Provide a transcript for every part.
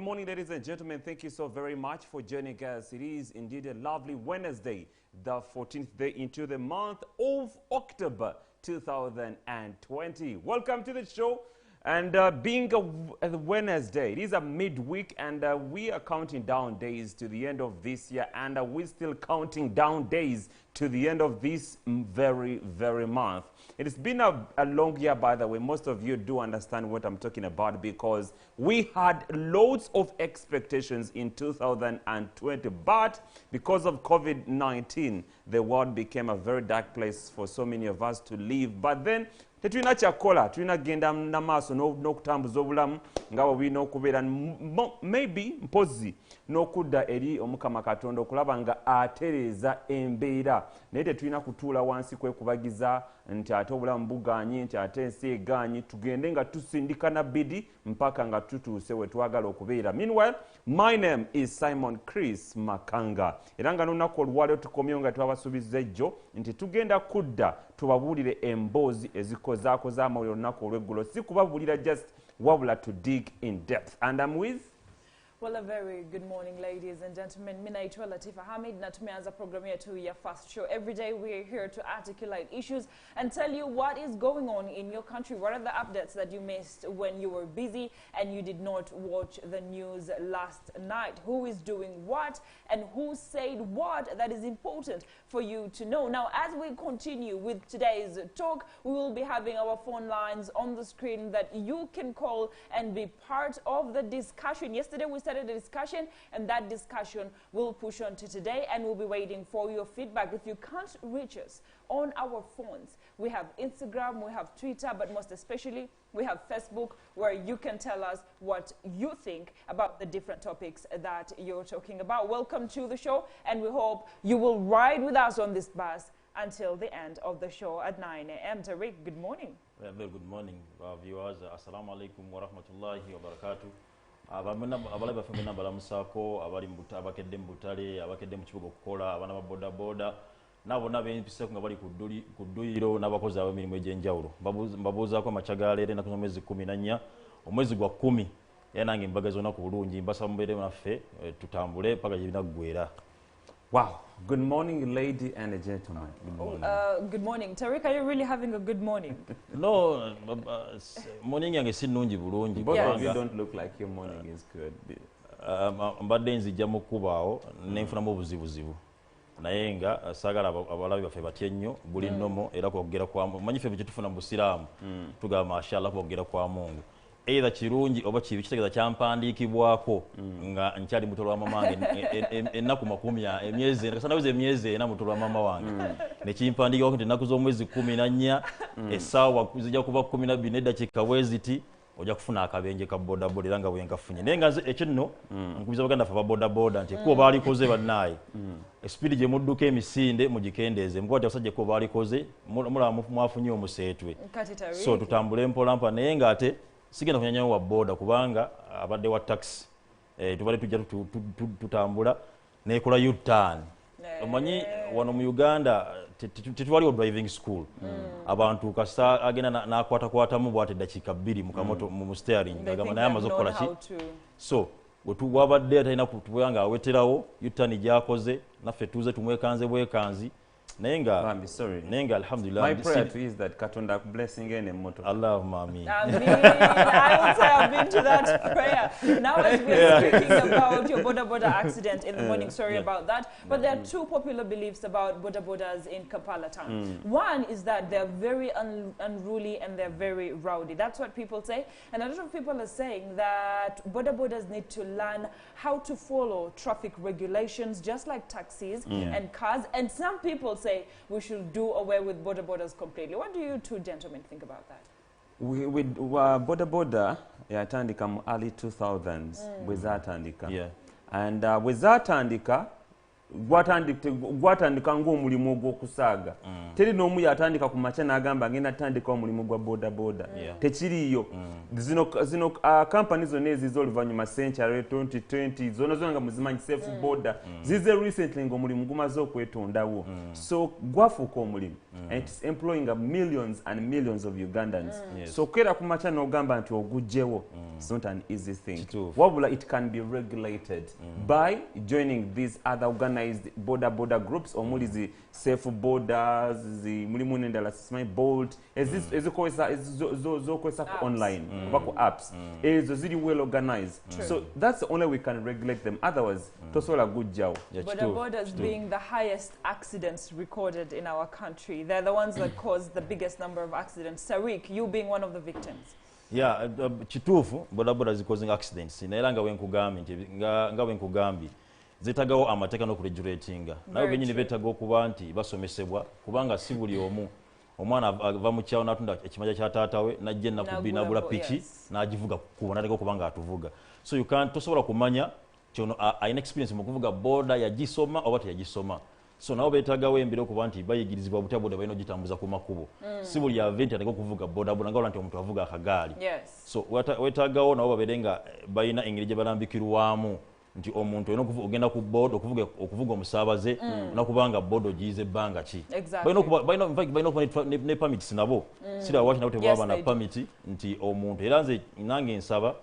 Good morning, ladies and gentlemen. Thank you so very much for joining us. It is indeed a lovely Wednesday, the 14th day into the month of October 2020. Welcome to the show. And being a Wednesday, it is a midweek, and we are counting down days to the end of this year, and we're still counting down days to the end of this very month. It has been a long year, by the way. Most of you do understand what I'm talking about, because we had loads of expectations in 2020, but because of COVID-19, the world became a very dark place for so many of us to live. But then tetulina kyakola, tulina genda namaaso n'okutambuza obulamu nga bw'olina okubeera maybe mpozi n'okudda eri Omukama Katonda okulaba nga atereeza embeera, naye tetulina kutuula wansi kwekubagiza nti ate obulamu buganye, nti ate ensi eganye, tugende nga tusindika na bidi mpaka nga tutuuse we twagala okubeera. Meanwhile, my name is Simon Chris Makanga, era nga n'olunaku olwaleero tukomyewo nga twabasuubiza ejjo nti tugenda kudda tubabuulire emboozi ezikozaako amawulire olunaku olw'eggulo, si kubabuulira just wabula to dig in depth. And I'm with... Well, a very good morning, ladies and gentlemen. Mina itwa Latifa Hamid na tumeanza programu yetu ya Fast Show. Every day we are here to articulate issues and tell you what is going on in your country. What are the updates that you missed when you were busy and you did not watch the news last night? Who is doing what and who said what? That is important for you to know. Now, as we continue with today's talk, we will be having our phone lines on the screen that you can call and be part of the discussion. Yesterday we started a discussion, and that discussion will push on to today, and we'll be waiting for your feedback. If you can't reach us on our phones, we have Instagram, we have Twitter, but most especially we have Facebook, where you can tell us what you think about the different topics that you're talking about. Welcome to the show, and we hope you will ride with us on this bus until the end of the show at 9 a.m. Tariq, good morning. Very good morning, viewers. Assalamu alaikum wa rahmatullahi wa barakatuh. Abalabi baffe mwenna balamusaako, abakedde mu butale, abakedde mu kibuga okukola, abaana ba boda boda, nabo bonna beempiseeko nga bali ku dduyiro n'abakozi ab'emirimu egy'enjawulo. Mbabuuzaako amakya ga leero ennaku z'omwezi 14, omwezi gwa 10, era nange mbagaza olunaku bulungi, mbasaba mubeere naffe tutambule paka gye binaggweera. Wow. Good morning, lady and gentlemen. Good morning. Good morning. Tariq, are you really having a good morning? No, morning yange si nnungi bulungi. Both of you don't look like your morning is good. Mbadde nzijja mu kkubaawo nenfunamu obuzibuzibu. Naye nga saagala abalabi baffe batye nnyo buli nnomo era kwogera kwa Mungu. Manyi ffe bwe tufuna mu Busiraamu tugamba mashallah kwogera kwa Mungu. Either kirungi oba kibi, kitegeeza kyampandiikibwako nga nkyali muto lwa mamange ennaku 10 emyezi nakasanawiza emyezi ena muto lwa mama wange nekimpandiikibwako nti ennaku z'omwezi 14 essaawa zijja kuba 12 n'eddakiika bweziti ojja kufuna akabenje ka bodaboda era nga bwe nkafunye. Naye nga ekyo nno nkubiza baganda ffe aba bodaboda nti kuba baalikoze bannaayi esipidi gye mudduka emisinde mugikendeeze mukwate abasajja kuba baalikoze mulaba mwafunye omuseetwe, so tutambule mpolampa. Naye ng'ate sigenda kunyanyawo wa boda kubanga abadde wa taxi tubadde tujja tutambula nekola U-turn. Omanyi wano mu Uganda tetwaliwo driving school. Abantu kasa agenda n'akwatakwatamu bw'ate eddakiika 2 mu kamoto mu steering ng'agamba naye amaze okukola ki. So wabadde atalina kutubanga aweterawo U-turn gy'akoze naffe tuze tumwekanze bwekanzi. Nenga alhamdulillah. My prayer to you is that Katonda blessing in moto. Allahumma amin. Amin. I would say I've been to that prayer. Now as we're speaking about your boda accident in the morning, sorry about that. But there are two popular beliefs about bodas in Kampala town. One is that they're very unruly and they're very rowdy. That's what people say. And a lot of people are saying that bodas need to learn how to follow traffic regulations just like taxis and cars. And some people say we should do away with bodas completely. What do you two gentlemen think about that? With boda yatandika mu early 2000s bwezatandika, and bwezatandika gwatandika ng'omulimu ogw'okusaaga teri n'omu yatandika ku makya n'agamba ngenda atandika omulimu gwa bodaboda tekiriiyo zino kampani zonna eziza oluvannyuma century 2020 zonna nga muzimanyi safe border zize recently ng'omulimu gumaze okwetondawo so gwafuuka omulimu and it's employing millions and millions of Ugandans so kera ku makya n'ogamba nti ogugjewo it's not an easy thing wabula it can be regulated by joining these other organized border groups omuli zi safe borders mulimu n'endala simanyi bolt ezikozesa ku online oba ku apps ezo ziri well organized so that's the only way we can regulate them otherwise tosobola gujjawo borders being the highest accidents recorded in our country, they're the ones that cause the biggest number of accidents. Tariq, you being one of the victims. Yeah, kituufu bodaboda causing accidents naye nga wenkugambye zetagawo amateeka n'okuregulatinga nawe benyini beetaga okuba nti basomesebwa kubanga si buli omu omwana ava mu kyawo n'atunda ekimanja kya taata we n'ajja ennaku bbiri n'agula piki n'agivuga kukuba n'alega okuba nga atuvuga so you can't tosobola kumanya kyono alina experience mu kuvuga boda yagisoma oba teyagisoma so nabo beetagawo embiro okuba nti bayigirizibwa butya boda balina ogitambuza ku makubo si buli aventi atega okuvuga boda nga wala nti omuntu avuga akagaali so weetagawo nabo babeere nga balina engeri gye balambikirwamu nti omuntu olina ogenda ku boda okuvuga omusaabaze nakubanga boda ogiyiza ebbanga ki balina okuba ne pamits nabo sira waki nabo tebaba na pamiti nti omuntu era nze nange nsaba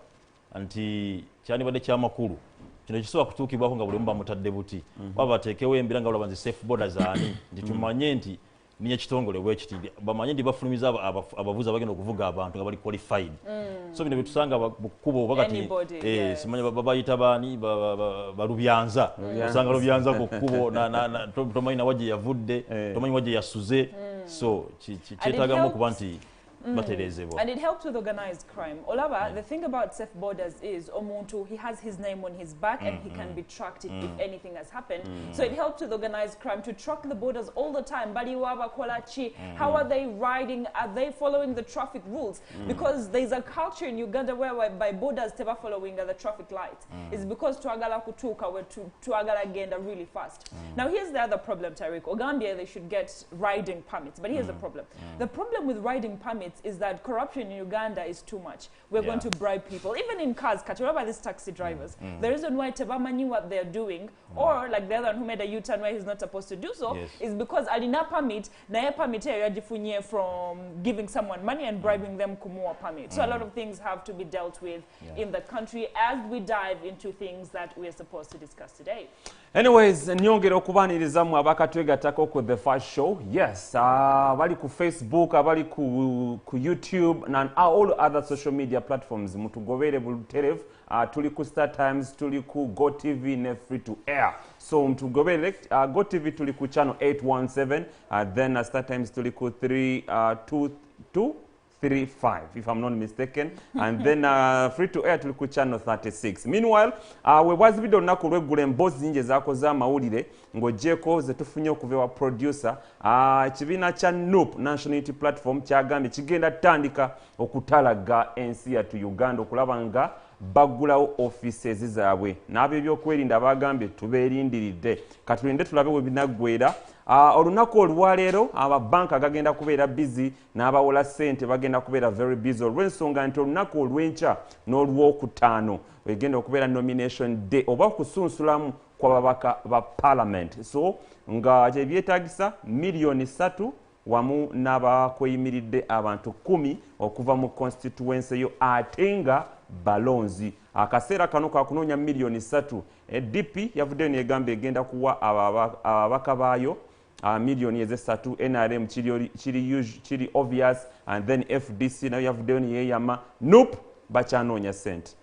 nti kyandibadde kyamakulu kino kisobola kutuukibwako nga buli omu bamutadde buti baba bateekewo embira nga balaba nti safe border zaani nti tumanye nti niye kitongole bwekiti bamanye nti bafulumiza abavuzi abagenda okuvuga abantu nga bali qualified so bino betusanga kubo bakati simanya babayita baani balubyanza osanga lubyanza kukubo tomanyi na waje yavudde tomanyi waje yasuze so kyetagamu kuba nti and it helps with organized crime. Olaba, the thing about safe borders is Omuntu, he has his name on his back and he can be tracked if anything has happened. So it helps with organized crime to track the borders all the time. Baliwaba, Kolachi, how are they riding? Are they following the traffic rules? Because there's a culture in Uganda whereby borders teba following the traffic lights. It's because tuagala kutuka we tuagala genda really fast. Now here's the other problem, Tariq. Ogambia, they should get riding permits. But here's the problem. The problem with riding permits is that corruption in Uganda is too much. We're going to bribe people, even in cars. Remember these taxi drivers. The reason why Tebama knew what they're doing, or like the other one who made a U-turn where he's not supposed to do so, is because alina permit, na permit yajifunye from giving someone money and bribing them kumua permit. So a lot of things have to be dealt with in the country as we dive into things that we're supposed to discuss today. Anyways, nyongera okubaniriza mu abakatwegattako ku The First Show. Yes, abali ku Facebook, abali ku YouTube and all other social media platforms mutugobere buluterevu. Tuli ku Star Times, tuli ku Go TV ne free to air. So mtugobere Go TV tuli ku channel 817, then Star Times tuli ku 335 if I'm not mistaken, and then free to air tuli ku channel 36. Meanwhile, we was video nako lwegule mbozi nje zako za mawulire ngojeko zetufunye okuvewa producer kibina cha NUP National Unity Platform kyagambye kigenda tandika okutalaga ensi ya Uganda okulaba nga bagulawo offices zaabwe n'abyo byokwerinda abagambye tubeerindiridde katulinde tulabe we binagwera. Olunaku olwaleero ababanka gagenda kubeera busy n'abawola ssente bagenda kubeera very busy olw'ensonga nti olunaku olw'enkya n'olwokutaano egenda okubeera nomination day oba okusunsulamu kw'ababaka ba parliament. So nga kyebyetaagisa million 3 wamu n'abakweyimiridde abantu 10 okuva mu constituency yo ate nga balonzi. Akaseera kano kakunoonya million 3. DP yavuddeyo negamba egenda kuwa ababaka baayo million ezesatu. NRM kiri obvious, and then FDC nayo yavuddeyo neyeyama. NUP bakyanoonya sente.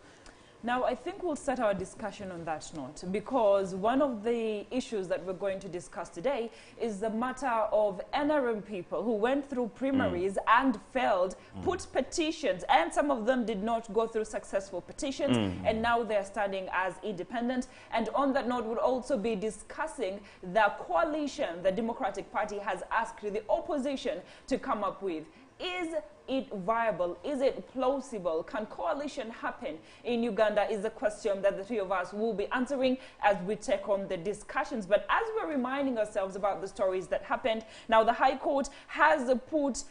Now, I think we'll start our discussion on that note, because one of the issues that we're going to discuss today is the matter of NRM people who went through primaries and failed, put petitions, and some of them did not go through successful petitions, and now they're standing as independent. And on that note, we'll also be discussing the coalition the Democratic Party has asked the opposition to come up with. Is it viable? Is it plausible? Can coalition happen in Uganda is a question that the three of us will be answering as we take on the discussions. But as we're reminding ourselves about the stories that happened, now the High Court has put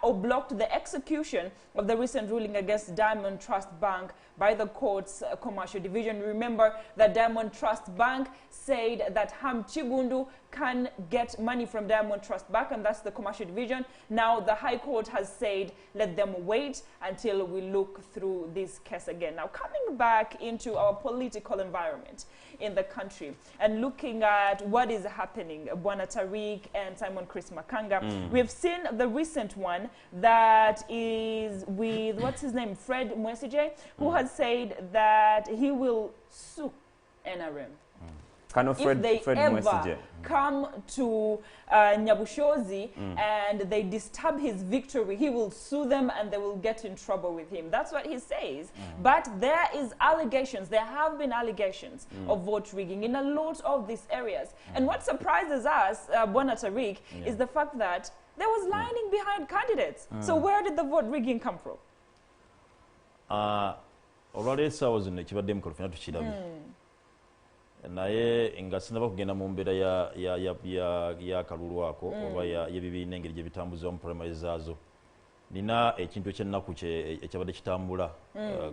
or blocked the execution of the recent ruling against Diamond Trust Bank by the court's commercial division. Remember that Diamond Trust Bank said that Ham Chigundu can get money from Diamond Trust Bank, and that's the commercial division. Now the High Court has said let them wait until we look through this case again. Now coming back into our political environment in the country and looking at what is happening, Bwana Tariq and Simon Chris Makanga, we've seen the recent one that is with, what's his name, Fred Mwesije, who has said that he will sue NRM. If they ever come to Nyabushozi and they disturb his victory, he will sue them and they will get in trouble with him. That's what he says. But there is allegations, there have been allegations of vote rigging in a lot of these areas. And what surprises us, Bwana Tariq, is the fact that there was lining behind candidates. So where did the vote rigging come from? Already I was in the naye nga sinaba kugenda mu mbeera ya kalulu ako oba y'ebibiina engeri gye bitambuza mu primary zaazo. Nina ekintu ekyennaku ekyabadde kitambula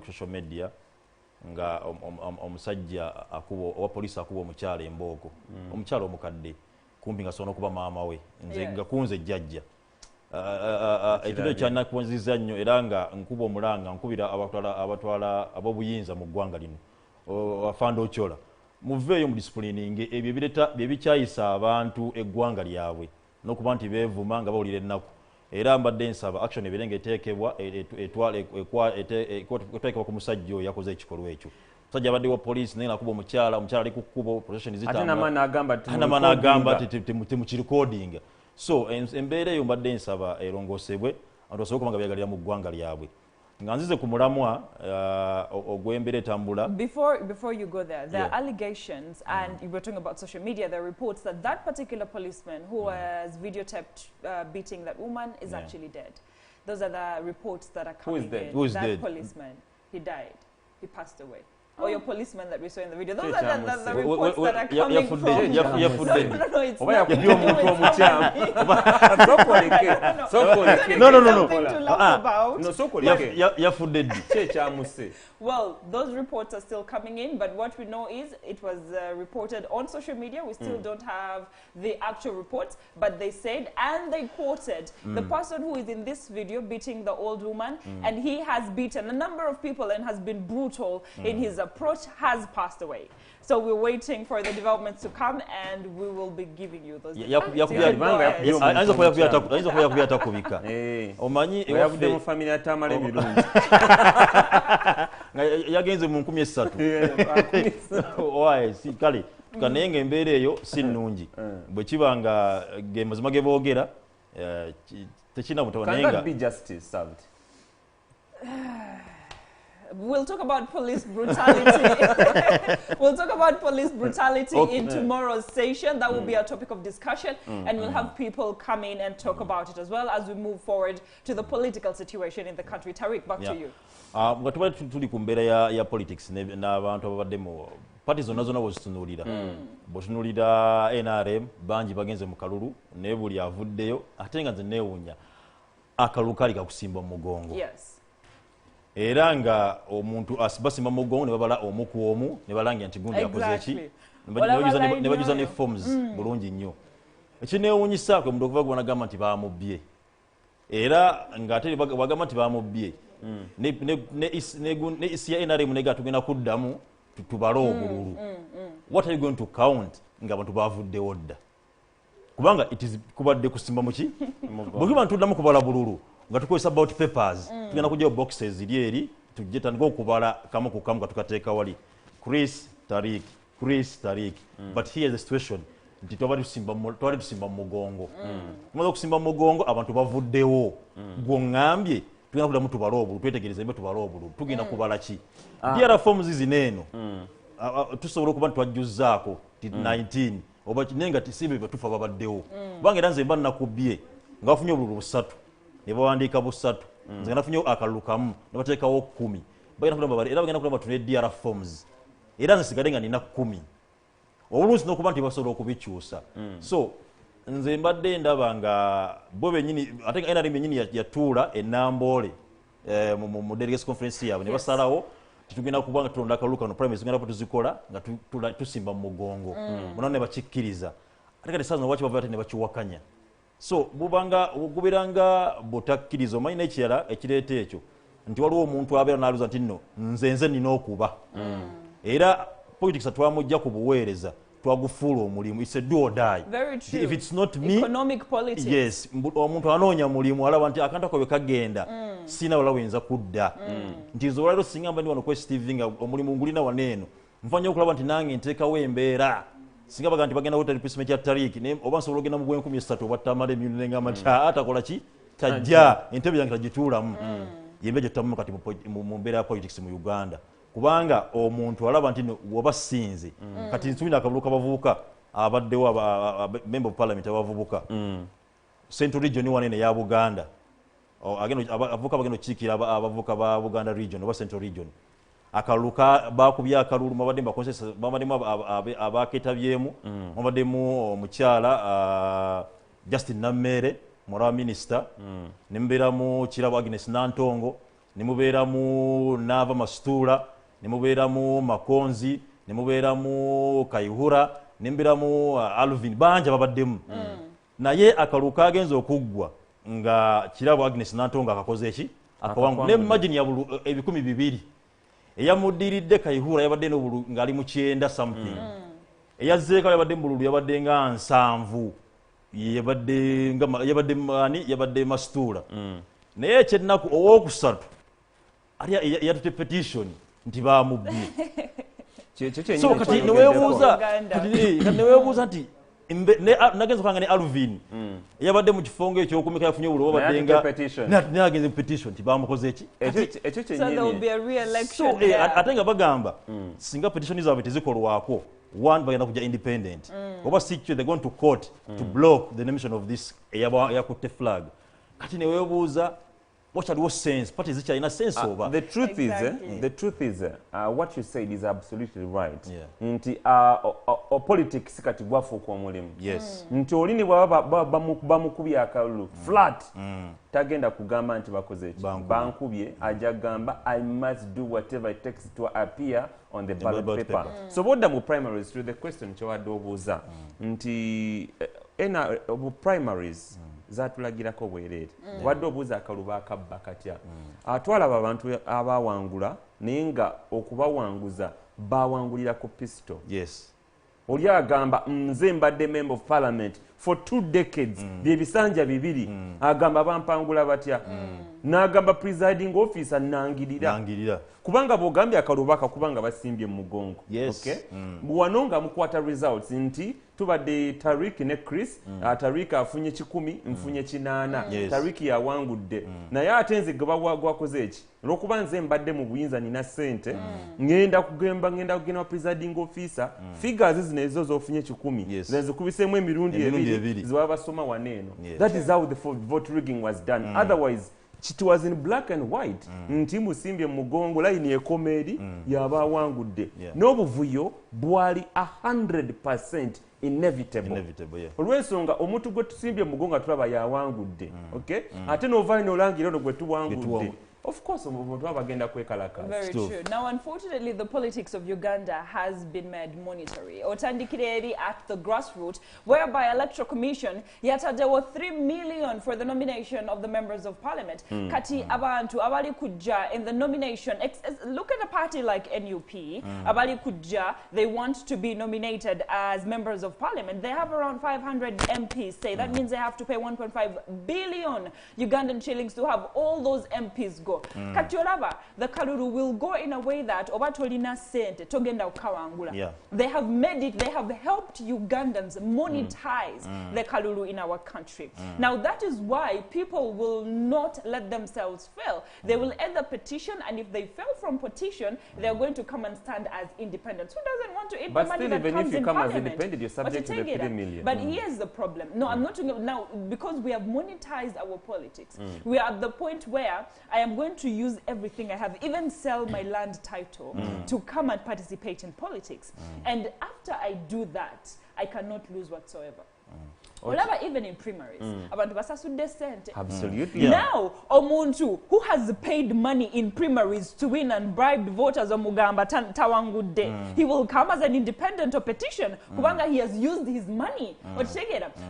ku social media nga omusajja owa poliisi akuba omukyala embooko, omukyala omukadde kumpi nga sobola okuba maama we, nze nga kunze jjajja. Ekintu ekyalina kunziza nnyo era nga nkuba omulanga nkubira abatwala ab'obuyinza mu ggwanga lino, Afande Ochola, muveeyo mu disciplining ebyo bye bikyayisa abantu eggwanga lyabwe n'okuba nti beevuma nga bawulira ennaku. Era mbadde nsaba action ebirenga eteekebwa eteekebwa ku musajja oyo yakoze ekikolwa ekyo. Musajja abadde wa poliisi naye nakuba omukyala ali ku kkubo, procession zitambula, n'amaani agamba temukirikodinga. So embeera eyo mbadde nsaba erongoosebwe abantu basobole okuba nga beeyagalira mu ggwanga lyabwe. Nganzize ku mulamwa ogw'embeera etambula. Before you go there, there are allegations, and you were talking about social media, there are reports that that particular policeman who was videotaped beating that woman is actually dead. Those are the reports that are coming in. Who is that dead? Policeman, he died. He passed away. Or your policeman that we saw in the video. Those are the reports that are coming from... No, it's not. Well, those reports are still coming in, but what we know is it was reported on social media. We still don't have the actual reports, but they said, and they quoted the person who is in this video beating the old woman, and he has beaten a number of people and has been brutal in his approach, has passed away. So we're waiting for the developments to come, and we will be giving you those. Yagenze mu 13 kale tukanenga embeera eyo si nnungi bwe kiba nga ge mazima ge boogera tekina mutonenga. Can that be justice served? We'll talk about police brutality. We'll talk about police brutality in tomorrow's session. That will be a topic of discussion, and we'll have people come in and talk about it as well as we move forward to the political situation in the country. Tariq, back to you. Nga tuba tuli ku mbeera ya politics n'abantu ababadde mu party zonna zonna bwezitunuulira. Bw'otunuulira NRM bangi bagenze mu kalulu naye buli avuddeyo ate nga nze neewuunya akalulu kali kakusimba mu mugongo. Yes. Era nga omuntu basimba mu mugongo ne babala omu ku omu ne balangira nti gundi yakoze eki ne bajuza ne forms bulungi nnyo. Ekineewuunyisa kwe omuntu okuva gubonagamba nti baamubbye era ng'ate bagamba nti baamubbye ne isi ya NRM nega tugenda kuddamu tubale obululu. What are you going to count nga abantu baavuddewo dda? Kubanga kubadde kusimba muki bwekiba ntuddamu kubala bululu nga tukozesa about papers tugenda kujjayo boxes ziri eri tujje tandika okubala kamu ku kamu katukateeka wali Chris Tariq. But here is the situation nti twali tusimba mu mugongo. Tumaze okusimba mu mugongo abantu bavuddewo gw'oŋŋambye tugenda kuddamu tubale obululu twetegereze mbe tubale obululu tugenda kubala ki DRA forms zineeno tusobola okuba ntwajjuzzaako 19 oba nenga tisimbe batufa babaddewo kubanga era nze mba nnakubbye nga bafunye obululu 3 ne bawandiika 3 nze nafunyewo akalulu kamu ne bateekawo 10 bagenda kulaba era bagenda kulaba tune DR forms era nze sigadde nga nina 10 obulungi n'okuba nti basobola okubikyusa so nze mbadde ndaba nga bo bennyini ate nga NRM yennyini yatuula enamboole mu delegates conference yaabwe ne basalawo titugenda kuba nga tulonda akalulu kano primaries tugenda po tuzikola nga tusimba mu mugongo bona ne bakikkiriza ate kati saazi lwaki bava ate ne bakiwakanya so gubeeranga butakkiriza omanyi n'ekirala ekireeta ekyo nti waliwo omuntu abeera n'aluza nti nno nze nina okuba era politics twamujja ku buweereza twagufuula omulimu it's a do or die. Very true. If it's not me, economic politics. Yes, omuntu anoonya mulimu alaba nti akantu ako bwe kagenda sina wala wenza kudda nti nze olwaliro singa mba ndi wano kwesitiving nga omulimu ngulina waneeno nfanya okulaba nti nange nteekawo embeera singa baga nti bagenda kuta replacement ya tariki oba nsobola ogenda mu gwenkumi esatu oba tamala emyundi nengamba nti atakola ki tajja entebe yange tagituulamu yembe gye tutamu kati mu mbeera ya politics mu Uganda kubanga omuntu alaba nti woba sinze kati nsubira akabulu kabavubuka abaddewo member of parliament abavubuka Central Region wanene ya Buganda avuka bagenda okiikira abavubuka ba Buganda region oba Central Region akaluka bakubya akalulu mabadde mbakonsesa bamademu abaketabyemu mabademu omukyala Justin Namere mura minister nimberamu Kirabo Agnes Nantongo nimuberamu Nava Mastura nimuberamu Makonzi nimuberamu Kayihura nimberamu Alvin banja babaddemu naye akaluka agenza okuggwa nga Kirabo Agnes Nantongo akakoze eki akawangu ne imagine ya ebikumi 200 eyamudiridde Kayihura yabadde no ngali mu 9 something eyazeeka yabadde mbululu yabadde nga 7 yabadde Mastura naye ekyennaku owokusatu ali yatute petition nti bamubbi so kati newebuuza nti nagenza kwanga ne Alvin yabadde mu kifongo ekyokumika yafunye obulo badenga nagenze petition nti bamukoze eki ekyo kyennyini ate nga bagamba singa petition zaabwe tezikolwako one bagenda kuja independent oba secure they going to court to block the nomination of this yakutte flag kati newebuuza waliwo sense party zikyalina sense over the truth is what you said is absolutely right nti politics kati gwafuuka omulimu nti olini bwaba bamukubye akalulu flat tagenda kugamba nti bakoze eki bankubye ajja kugamba I must do whatever it takes to appear on the ballot paper so bodda mu primaries to the question kyewadde obuuza nti primaries zatulagirako bwereere wadde obuuza akaluba akabba katya atwalaba abantu abawangula naye nga okubawanguza bawangulira ku pistol oli agamba nze mbadde member of parliament for 2 decades byebisanja 2 agamba bampangula batya n'agamba presiding officer nangirira kubanga bwogambye akalubaka kubanga basimbye mu mugongo wano nga mukwata results nti tubadde Tariq ne Chris Tariq afunye 10 nfunye 8 Tariq yawangudde naye ate nze gwakoze eki olwokuba nze mbadde mu buyinza nina ssente ngenda kugenda presiding officer figures zinezo zofunye 10 zezikubiseemu emirundi 2 ziba basoma waneeno that is how the vote rigging was done otherwise it was in black and white nti musimbye mugongo line ekomeri yabawangudde n'obuvuyo bwali 100% inevitable olw'ensonga omuntu gwe tusimbye mugongo tulaba yawangudde ate n'ovayo n'olangira ono gwe tuwangudde. Of course, very true. Now, unfortunately, the politics of Uganda has been made monetary. Otandikireri at the grassroots, whereby Electoral Commission yata there were 3 million for the nomination of the members of parliament. Kati abantu abali kuja in the nomination. Look at a party like NUP. Abali kuja, they want to be nominated as members of parliament. They have around 500 MPs. Say that means they have to pay 1.5 billion Ugandan shillings to have all those MPs go. Katiolaba, the kalulu will go in a way that obatolina sente togenda ukawangula. They have made it, they have helped Ugandans monetize the kalulu in our country. Now that is why people will not let themselves fail. They will either petition, and if they fail from petition, they're going to come and stand as independents. Who doesn't want to eat But the money still, that even comes if you in come as parliament? independent, you're subject to the 3 million. But here's the problem. No, I'm not talking now, because we have monetized our politics. We are at the point where I am going to use everything I have, even sell my land title to come and participate in politics. And after I do that, I cannot lose whatsoever. Whatever, even in primaries. Abantu basasudde sente. Absolutely. Now, omuntu who has paid money in primaries to win and bribed voters omugamba tawangudde, he will come as an independent or petition kubanga he has used his money.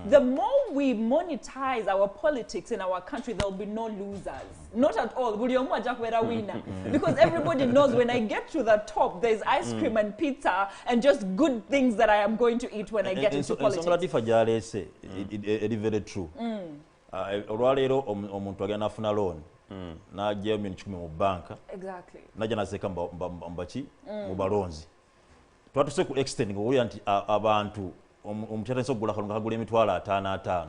The more we monetize our politics in our country, there will be no losers. Not at all. Buli omu ajja kubeera winner. Because everybody knows when I get to the top, there's ice cream and pizza and just good things that I am going to eat when I get into politics. It is very true. Olwaleero omuntu agenda afuna loan n'ajjayo million 10 mu banka n'ajja n'aseeka mbaki mu balonzi. Twatuse ku extending owulira nti abantu omuntu atandise okugula akalungu akagula emitwalo 5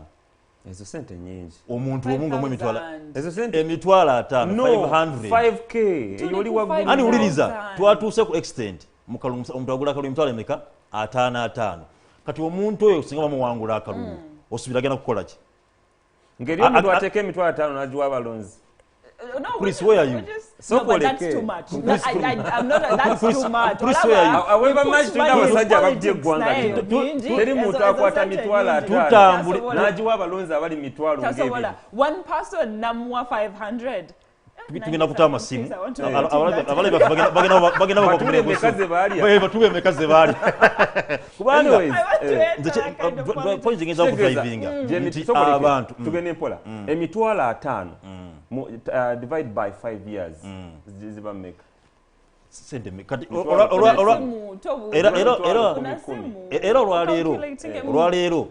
ezo sente nyingi. Omuntu omunga mu emitwalo ezo sente emitwalo 5 500 5k eyo oli waggulu. Ani wuliriza twatuuse ku extend mu kalungu omuntu agula akalungu emitwalo emeka 5 kati omuntu oyo singa bamuwangula akalungu osubira genda kukola ki? Ngeri omuntu ateeka emitwalo 5 n'agiwa abalonzi. No, Chris, where are you? No, but that's too much. I'm not. That's too much. Chris, where are you? However much tulina abasajja ababye eggwanga lino. Teri muntu akwata mitwalo 5 n'agiwa abalonzi abali mitwalo ng'ebiri. One person namuwa 500. Tugenda kuta amasimu abalabi bagenda batube emekaze baali kubanga point ngeza okudrivinga nti abantu tugende mpola emitwalo 5 divide by 5 years ziba meka sente kati era olwaleero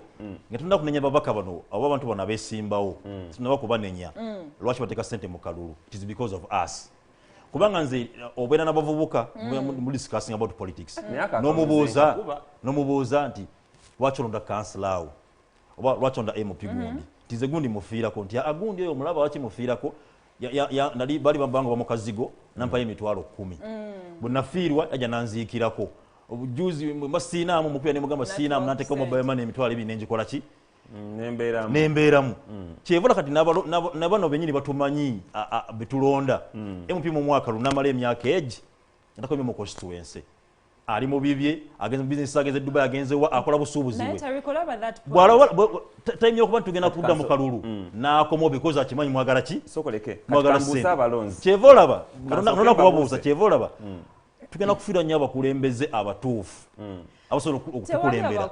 nga tulina kunenya babaka bano abo abantu bano abeesimbawo tunaba kubanenya lwaki bateeka sente mu kalulu. It is because of us. Kubanga nze obeera n'abavubuka mu discussing about politics n'omubuuza nti lwaki olonda kansila awo oba lwaki olonda MP gundi tize gundi mufiirako nti agundi oyo omulaba lwaki mufiirako nali bali bambanga bamukazigo nampayo emitwalo 10 bwe nafiirwa yajja nanziikirako obujuzi masiinaamu mupira ne mugamba siinaamu nanteeka mobile money emitwalo 2 nenjikola ki nembeeramu kyevula kati nabano benyini batumanyi betulonda MP mu mwaka lunamala emyaka egi ntakomye mu constituency ali mu bibye agenze business agenze Dubai agenze wa akola busubuzi we time yokuba tugenda kudda mu kalulu nakomo because akimanyi mwagala ki sokoleke mwagala kambusa abalonzi kyevolaba nona kubabuuza kyevolaba tugenda kufiira nnyo abakulembeze abatuufu abasobola okukulembera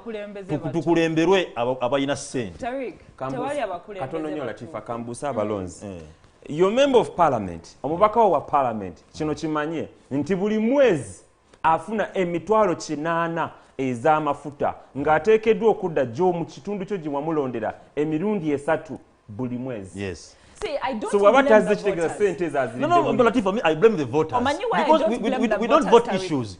tukulemberwe abayina ssente katono nnyo Latifa kambusa abalonzi. Your member of parliament omubaka wa parliament kino kimanye nti buli mwezi afuna emitwalo 8 ez'amafuta ng'ateekeddwa okudda gyo mu kitundu kyo gye mwamulondera emirundi 3 buli mwezi. Yes. See, I don't so blame the voters. No, Latifa, I blame the voters. Because we don't vote issues.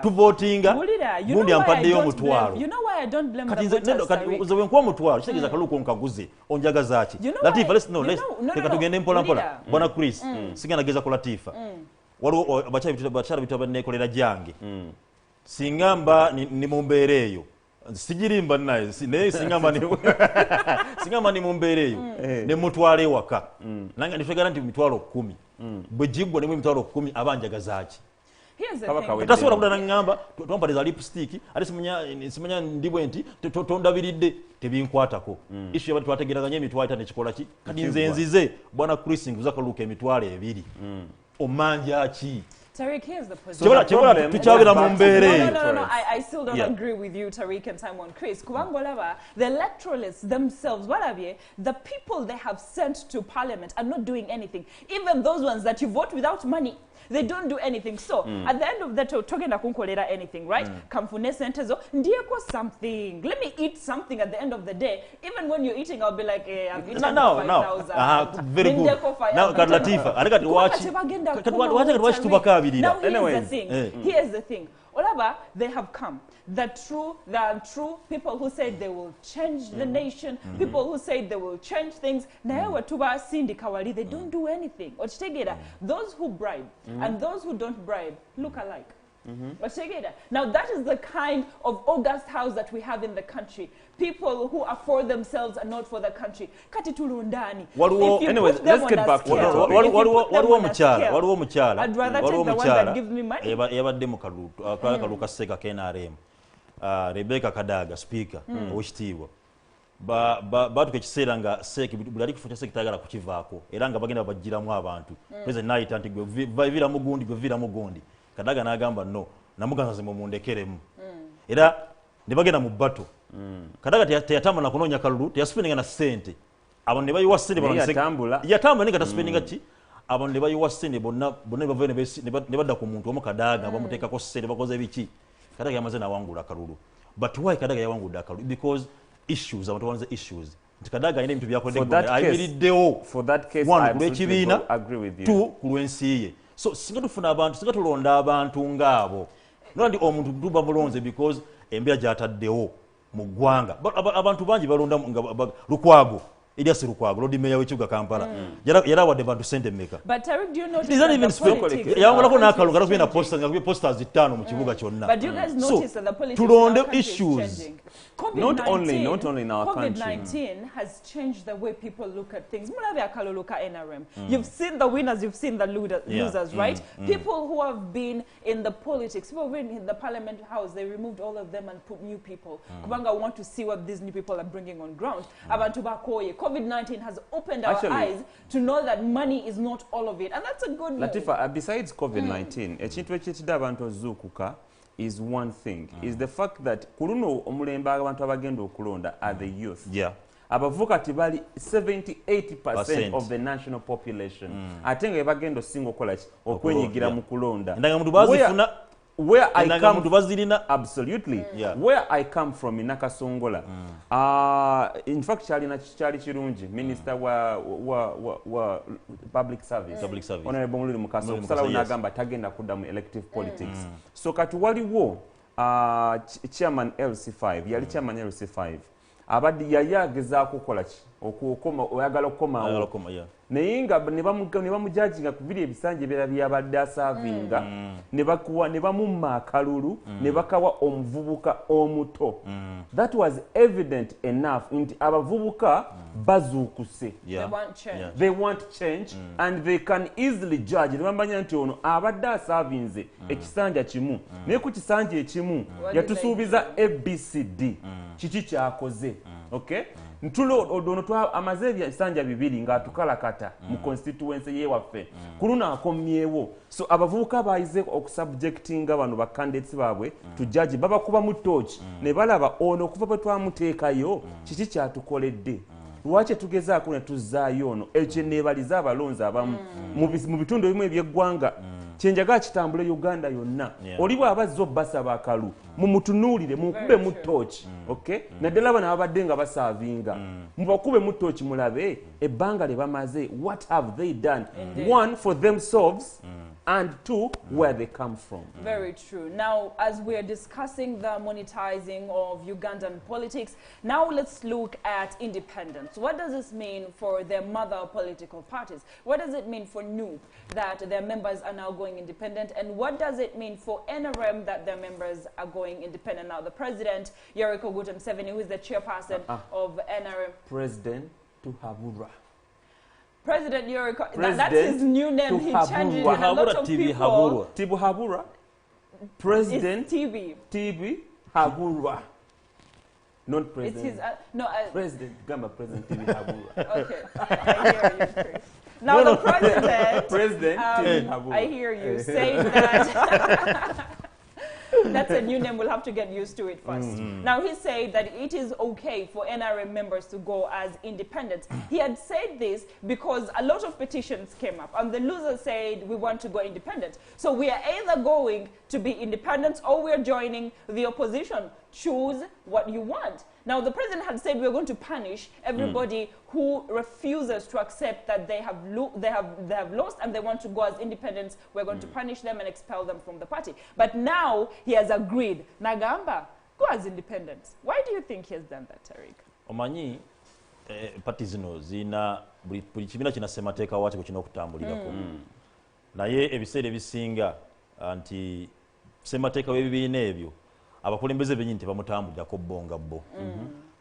To voting, gundi ampaddeyo omutwalo. You know why I don't blame the voters? Kati wenkuwa omutwalo kitegeeza kaluku nkaguze onjagaza ki. Latifa, leka tugende mpola mpola. Bwana Chris, sigenda geza ku Latifa. Waliwo abakyala bitu abaneekolera gyange. Singa mba ni mu mbeera eyo sigirimba naye naye singamba ni mu mbeera eyo ne mutwala ewaka nange nitwegala nti mitwalo 10 bwe jiggwa ne mitwalo 10 abanjagaza ki. Tasobola kudana ngamba twampaliza lipstick ate simanya ndibwe nti tondabiridde tebinkwatako issue yabati twategeraganya emitwalo 5 ekikola ki kati nze nzize bwana Chris nguza kaluka emitwalo 2 omanja ki. Tariq, here's the position. No, I still don't agree with you, Tariq and Simon Chris. The electoralists themselves, the people they have sent to parliament are not doing anything. Even those ones that you vote without money, they don't do anything. So, at the end of the day, talking about anything, right? Kamfune sentezo, ndiyeko something. Let me eat something at the end of the day. Even when you're eating, I'll be like, hey, I've eaten 5,000. Very good. Now, Latifa, now here's the thing. Olaba, they have come. The true people who said they will change the nation, people who said they will change things. Naewa tuba sindi kawali, they don't do anything. Those who bribe and those who don't bribe look alike. Now that is the kind of august house that we have in the country. People who are for themselves and not for the country. Kati tulundani. Anyways, let's get back to that. Waliwo mukyala. I'd rather take the one that gives me money. Yabadde mu kalutu ka Seka KNRM. Rebecca Kadaga, speaker, owekitiibwa. Batuka ekiseera nga Seka buli ali kifo kya Seka tayagala kukivaako. Era nga bagenda bajjiramu abantu. President n'ayita nti gwe viramu gundi. Kadaga n'agamba no, namuganza mumundekeremu. Era ne bagenda mu bbato. Kadaga teyatamba na kunoonya kalulu, teyaspendinga na ssente. Abantu ne bayiwa ssente yatambula ne kataspendinga ki? Abantu ne bayiwa ssente bonna bavayo ne badda ku muntu omu Kadaga bamuteekako ssente bakoze biki. Kadaga yamaze n'awangula akalulu. But why Kadaga yawangudde akalulu? Because issues, abantu banze issues. Kadaga ayina ebintu byakodde ayimiriddewo. For that case, I absolutely agree with you. Two, ku lw'ensi ye. So singa tufuna abantu, singa tulonda abantu ngabo. Nolandi omuntu tuba mulonze because embeera gyataddewo mu ggwanga. Abantu bangi balonda Lukwago. Elias Lukwago, Lord Mayor w'ekibuga Kampala. Yara wadde bantu sente mmeka. But Tarek, do you notice that politics? Yawulako n'akalunga alikuba na posters nga posters 5 mu kibuga kyonna. But do you guys notice that the politics in our country is changing? Not only in our country. COVID-19 has changed the way people look at things. Mulabe akaluluka NRM. You've seen the winners, you've seen the losers, right? People who have been in the politics, people who have been in the Parliament House, they removed all of them and put new people. Kubanga want to see what these new people are bringing on ground. Abantu bakoye. COVID-19 has opened our eyes to know that money is not all of it. And that's a good news. Latifa, besides COVID-19, ekintu ekitidde abantu ozuukuka is one thing, is the fact that kuluno omulembe abantu abagenda okulonda are the youth. Yeah. Abavuka tibali 78% of the national population. Ate nga bagenda osinga okola ki okwenyigira mu kulonda. Ndanga muntu bazifuna where I come absolutely where I come from in Nakasongola in fact Charlie Chirunji minister wa public service honorable Muliri Mukaso kusala unagamba tagenda kudda mu elective politics so kati waliwo chairman LC5 yali chairman LC5 abadde yayagezaako kola ki okukoma oyagala okoma naye nga ne bamujajinga ku biri ebisanje byabadde asaavinga ne bamumma akalulu ne bakawa omuvubuka omuto. That was evident enough nti abavubuka bazuukuse. They want change and they can easily judge. Ne bamanya nti ono abadde asaavinze ekisanja kimu naye ku kisanje ekimu yatusuubiza ABCD kiki kyakoze. Okay? Ntulo odono twa amazevi esanja bibiri nga tukalakata mu constituency ye waffe kuluna akomyewo so abavubuka bayize okusubjectinga bano ba candidates babwe to judge baba kuba mu torch ne balaba ono kuva bwe twamuteekayo kiki kyatukoledde lwache tugezaako ne tuzaayo ono ekyenebaliza abalonzi abamu mu bitundu ebimu eby'eggwanga kyenjaga kitambule Uganda yonna oli bw'abazza obbasaba akalu mumutunuulire mukube mu torch okay naddala bano abadde nga basaavinga mubakube mu torch mulabe ebbanga lye bamaze what have they done one for themselves and two, where they come from. Very true. Now, as we are discussing the monetizing of Ugandan politics, now let's look at independence. What does this mean for their mother political parties? What does it mean for NUP that their members are now going independent? And what does it mean for NRM that their members are going independent? Now, the president, Yoweri Kaguta Museveni, who is the chairperson of NRM. President to Habura. President Yoweri, that's his new name. He changed it. A lot of people. Tibu Habura. President TB Habura. Not president. It's his, President Gamba President TB Habura. Okay, I hear you, Chris. Now the president. President TB Habura. I hear you saying that. That's a new name. We'll have to get used to it first. Now, he said that it is okay for NRM members to go as independents. He had said this because a lot of petitions came up, and the losers said, we want to go independent. So we are either going to be independents or we are joining the opposition choose what you want. Now, the president had said we're going to punish everybody who refuses to accept that they have lost and they want to go as independents. We're going to punish them and expel them from the party. But now he has agreed. Nagamba, go as independents. Why do you think he has done that, Tariq? Omanyi, party zino zina buli kibiina kina ssemateeka waakyo kina okutambulirako. Naye ebiseera ebisinga anti ssemateeka w'ebibiina ebyo abakulembeze bennyini tebamutambulirako bo nga bo.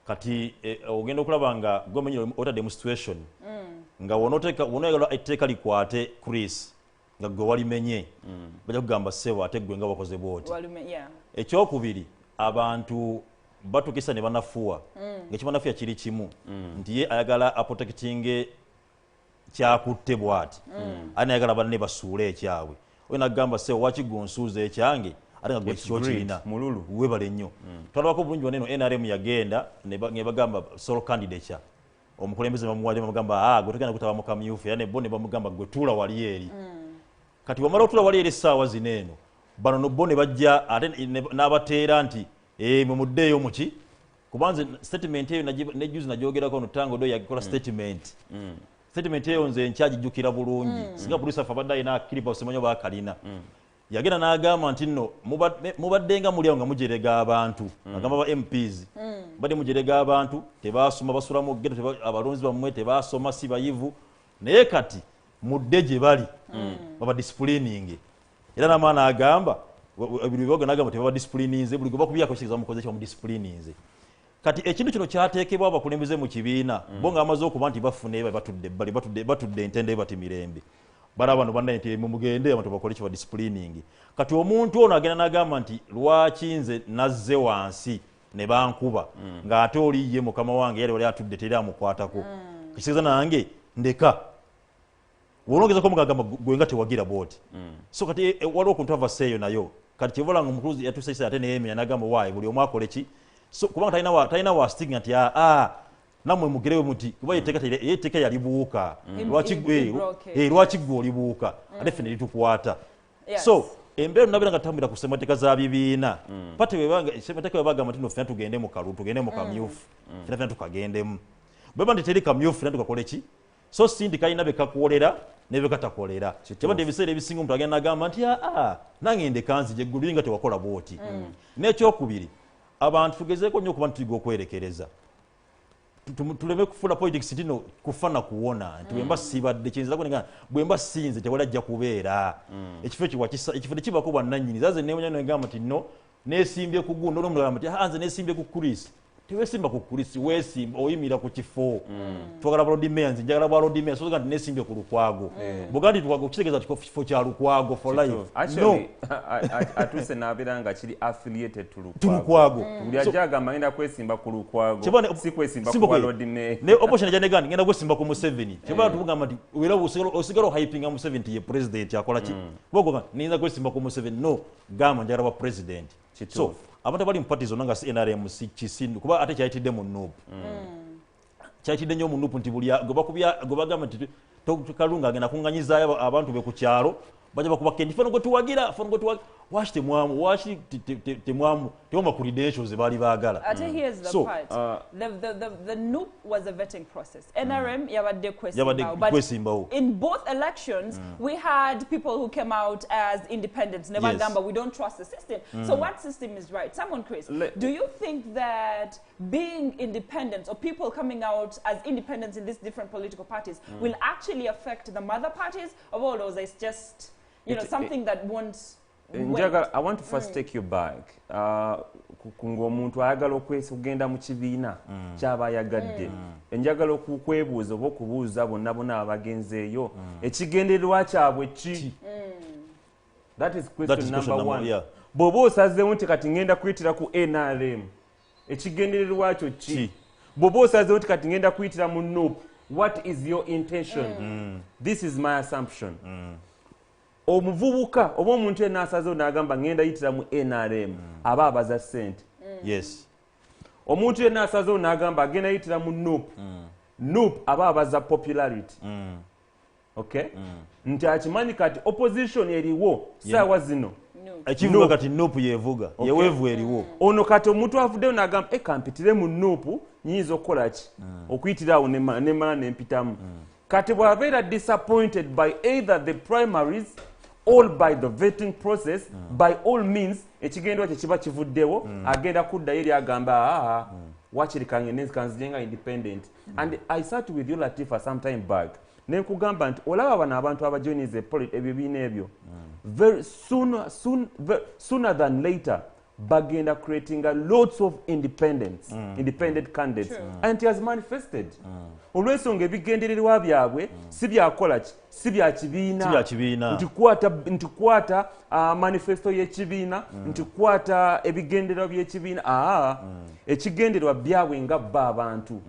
Kati ogenda okulaba nga gwomenyi otadde mu situation nga wonoyagala etteeka likwate Chris nga gwe walimenye bajja kugamba ssebo ate gwe nga wakoze bwoti. Ekyokubiri abantu batukisa ne banafuwa ng'ekibanafuya kiri kimu nti ye ayagala aprotectinge kyakutte bwati ate nayagala banne basuule ekyabwe. Oyo nagamba ssebo wakigonsuuza ekyange ate nga gwe kikyo kirina webale nnyo. Twalabako bulungi waneno NRM yagenda ne bagamba solo candidature omukulembeze bamuwadde bamugamba gwe togenda kutaba mu kamyufu era ne bo ne bamugamba gwe tuula wali eri. Kati wamala otuula wali eri essaawa zino eno bano no bo ne bajja ate n'abateera nti mumuddeeyo muki kubanze statement eyo nejuzi nagyogerako no Tango do yakola statement. Statement eyo nze nkyagijjukira bulungi singa producer abadde alina akiripa osemanyo bakalina. Yagenda n'agamba nti nno mubaddenga mulyawo nga mujerega abantu agamba ba MPs badde mujerega abantu tebasoma basula mu ghetto abalonzi bamwe tebasoma si bayivu naye kati mudde gye bali baba disciplining era n'amaana agamba ebibiboga n'agamba tebaba disciplininze buli gwe bakubiyako kiriza mukoze kya mu disciplininze. Kati ekintu kino kyateekebwa abakulembeze mu kibiina bo nga amaze okuba nti bafune batudde entende bati mirembe bara bano banna nti mumugende abantu bakole kiba disciplining. Kati omuntu ono agenda n'agamba nti lwaki nze nazze wansi ne bankuba ng'ate oli ye mukama wange yali wali atudde teri amukwatako kisiza nange ndeka wolongezako mugagamba gwe nga tewagira booti. So kati waliwo controversy eyo nayo kati kivola nga omukuluzi yatusaisa ate neyemenya n'agamba waayi buli omu akole so kubanga talina wasting nti namwe mugerewe muti kuba yeteeka yalibuuka lwaki gwe olibuuka ate ffe ne litukwata. So embeera nabera nga tutambulira ku ssemateeka za bibiina ssemateeka webagamba nti no ffena tugende mu kalulu tugende mu kamyufu ffena tukagendemu bweba nti teri kamyufu ffena tukakole ki so sindi kalina bekakwolera ne bekatakolera kyebadde ebiseera ebisinga omuntu agenda n'agamba nti nange ndekanzije ggwe nga tewakola bwoti. N'ekyokubiri abantu tugezeeko nnyo okuba ntuyiga okwerekereza tuleme kufuna politics tino kufana kuwona nti bwemba sibadde kiyinza kunenga bwemba sinze tewali ajja kubeera ekifo tekibako bwannannyini zaze nemanya negamba nti no nesimbye ku gundo n'omulala nti nze nesimbye ku Chris tewesimba ku Chris wesimba oyimira ku kifo twagala balodi mayor nze njagala balodi mayor so nti nesimbye ku Lukwago bugandi tukwago kitegeeza kifo kya Lukwago for life. Actually atuse nabiranga kiri affiliated to Lukwago buli ajagamba ngenda kwesimba ku Lukwago si kwesimba ku balodi mayor ne opposition jane gandi ngenda kwesimba ku Museveni kyebala tubugamba nti wera osigalo hyping Museveni ye president yakola ki bogo ninza kwesimba ku Museveni no gamba njagala wa president. So abantu bali mu party zonna nga NRM si kisindu kuba ate kyayitidde mu NUP kyayitidde nnyo mu NUP nti buli gwe bagamba nti Kalunga agenda kunganyizaayo abantu be ku kyalo bajja bakuba kendi fano gwe tuwagira washi temwamu washi temwamu tewama ku credentials baali baagala. Here's the part. The NUP was a vetting process. NRM yabadde kwesimbawo. In both elections, we had people who came out as independents. Never gamba, we don't trust the system. So what system is right? Someone, Chris, do you think that being independent or people coming out as independents in these different political parties will actually affect the mother parties of all those? It's just, something that won't... I want to first take you back. Ng'omuntu ayagala okugenda mu kibiina ky'aba ayagadde enjagala okukwebuuza oba okubuuza bonna abagenzeeyo ekigendererwa kyabwe ki? That is question number one. Bw'oba osazeewo nti kati ngenda kuyitira ku NRM ekigendererwa kyo ki? Bw'oba osazeewo nti kati ngenda kuyitira mu NUP, what is your intention? This is my assumption. Omuvubuka oba omuntu yenna asazeewo n'agamba ngenda yitira mu NRM aba abaza ssente. Yes. Omuntu yenna asazeewo n'agamba agenda yitira mu NUP aba abaza popularity. Okay? Nti akimanyi kati opposition eriwo saawa zino ekivuga kati nupu yevuga yewevu eriwo ono kati omuntu avuddeyo n'agamba kampitire mu nupu nyinza okukola ki okuyitirawo nemala nempitamu kati bw'abeera disappointed by either the primaries or by the vetting process by all means ekigendwa kye kiba kivuddewo agenda kuddayo eri agamba wakiri kanzijenga independent and I sat with you Latifa some time back nenkugamba nti olaba bano abantu abajoinize ebibiina ebyo very sooner than later bagenda creating lots of independent candidates and he has manifested olw'ensonga ebigendererwa byabwe si byakola ki si bya kibiina ntikwata manifesto y'ekibiina ntikwata ebigendererwa by'ekibiina ekigendererwa byabwe nga bba abantu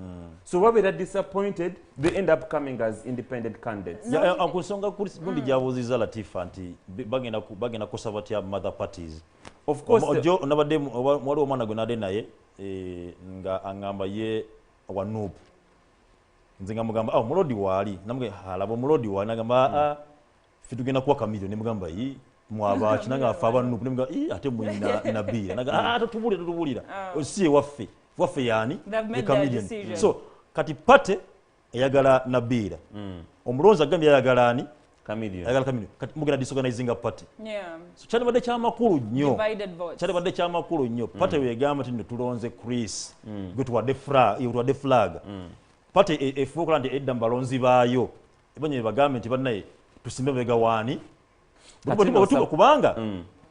so babeera disappointed they end up coming as independent candidates ku nsonga gundi gyabuuziza Latifa nti bagenda kukosa batya mother parties of course ojo nabadde waliwo omwana gwe nadde naye nga aŋŋamba ye wa nuupu nze nga mugamba mulodi waali namugamba alaba omulodi waali nagamba ffe tugenda kuwa kamiliyoni nemugamba mwabaki nanga afe abanuupu nemugamba ate mwina nabiira naga tutubulira si ewaffe yaani ekamiliyoni so kati pate eyagala nabiira omulonzi agambye ayagala ani ayagala kamiliyoni kati mugenda disorganizing party so kyalibadde kyamakulu nnyo pate wegamba ti tulonze Chris gwe tuwadde flag pate efuba okola nti edda mubalonzi baayo ebanye bagambe nti bannaye tusimbe mabega waani kubanga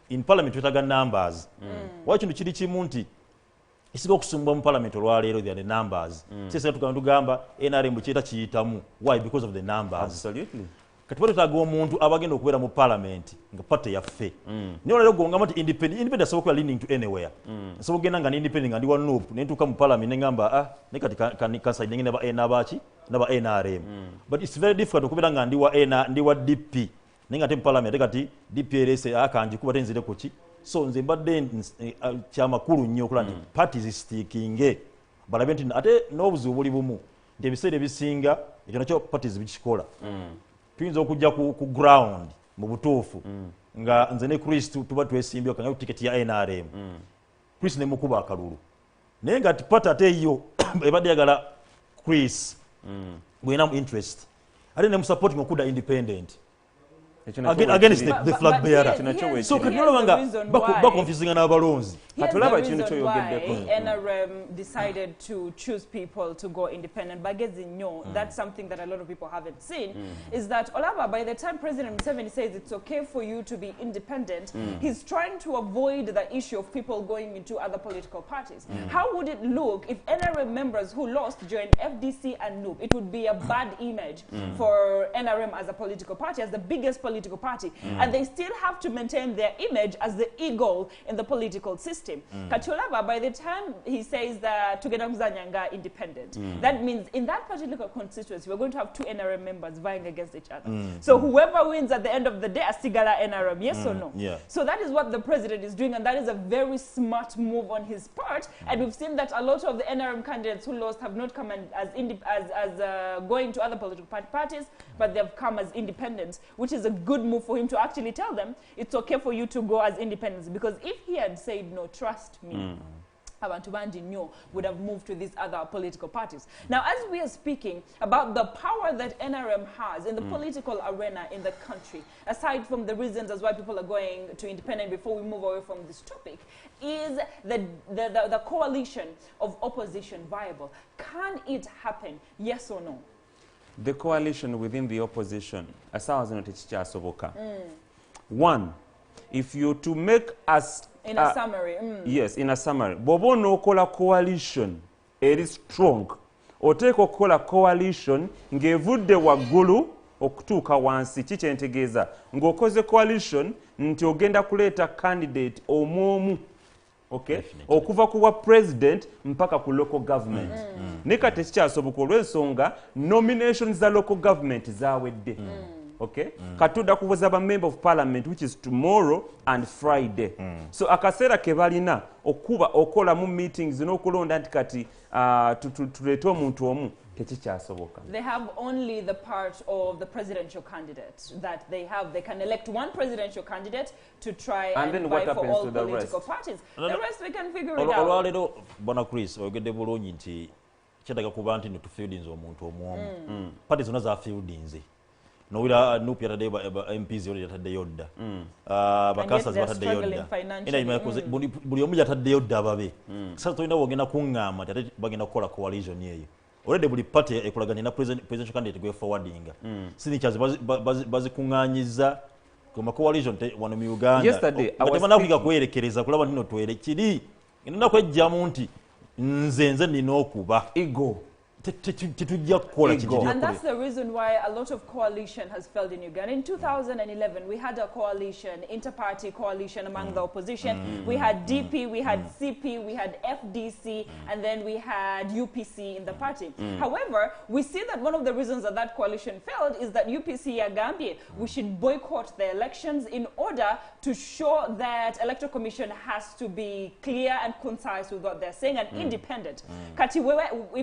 in parliament twetaga numbers wali kintu kiri kimu nti isiga okusumbwa mu parliament olwaleero the numbers sese tugamba NRM kyeta kiyitamu why because of the numbers absolutely kati twetaaga omuntu abagenda okubeera mu parliament nga pate yaffe niyo lero gongamba nti independent asobola kuba leaning to anywhere nsobola kugenda nga independent nga ndi wa nuupu nentuuka mu parliament nengamba ne kati kanside nenge naba NRM but it's very difficult okubeera nga ndi wa DP nenga ate mu parliament kati DP erese akanjikuba tenzire kuki so nze mbadde kyamakulu nnyo okola nti parties stickinge balabe nti ate n'obuzibu buli bumu nti ebiseera ebisinga ekyo nakyo parties bikikola tuyinza okujja ku ground mu butuufu nga nze ne Chris tuba twesimbye okanga tiketi ya NRM Chris ne mukuba akalulu naye nga tipata ate yo ebadde yagala Chris bwena mu interest ate ne musupporting okuda independent against the flag bearer so katulabanga bakonfusinga n'abalonzi katulaba ekintu kyoyogeddeko NRM decided to choose people to go independent bagezi nnyo that's something that a lot of people haven't seen is that olaba by the time President Museveni says it's okay for you to be independent he's trying to avoid the issue of people going into other political parties how would it look if NRM members who lost joined FDC and NUP it would be a bad image for NRM as a political party as the biggest political party and they still have to maintain their image as the eagle in the political system Kacholaba by the time he says that tugenda kuzanyanga independent that means in that particular constituency we're going to have two NRM members vying against each other so whoever wins at the end of the day asigala NRM yes or no so that is what the president is doing and that is a very smart move on his part and we've seen that a lot of the NRM candidates who lost have not come as going to other political parties but they've come as independents which is a good move for him to actually tell them it's okay for you to go as independents because if he had said no trust me abantu bangi nnyo would have moved to these other political parties now as we are speaking about the power that NRM has in the political arena in the country aside from the reasons as why people are going to independent before we move away from this topic is the coalition of opposition viable can it happen yes or no the coalition within the opposition asawa zino tekikyasoboka one if you to make us in a summary yes in a summary bw'oba onookola coalition eri strong oteeka okukola coalition ng'evudde waggulu okutuuka wansi kikyentegeeza ng'okoze coalition nti ogenda kuleeta candidate omwomu okay okuva ku bwa president mpaka ku local government ne kati tekikyasoboka olw'ensonga nominations za local government zawedde okay katuda kubuza ba member of parliament which is tomorrow and Friday so akaseera ke balina okuba okola mu meetings n'okulonda nti kati tuleete omuntu omu tekikyasoboka. They have only the part of the presidential candidate that they have. They can elect one presidential candidate to try and then fight what for happens all to the political rest? parties. The rest we can figure it out. Olwaleero bwana Chris oyogedde bulungi nti kyetaaga kuba nti netufieldinze omuntu omwomu pati zonna zafieldinze nowira nupu yataddeyo MPs yataddeyo dda bakansas bataddeyo dda buli omu yataddeyo dda ababe sasa tolina wogenda kuŋŋamba nti ate bagenda kukola coalition eyo already buli party ekolaganye na presidential candidate gwe forwardinga signatures bazikuŋŋaanyiza kuma coalition wano mu Uganda batemana kuyiga kwerekereza kulaba nino twere kiri nina kwejjamu nti nze nina okuba ego. And that's the reason why a lot of coalition has failed in Uganda. In 2011, we had a coalition, inter-party coalition among the opposition. We had DP, we had CP, we had FDC, and then we had UPC in the party. However, we see that one of the reasons that that coalition failed is that UPC Agambie, we should boycott the elections in order to show that Electoral Commission has to be clear and concise with what they're saying and independent. Kati,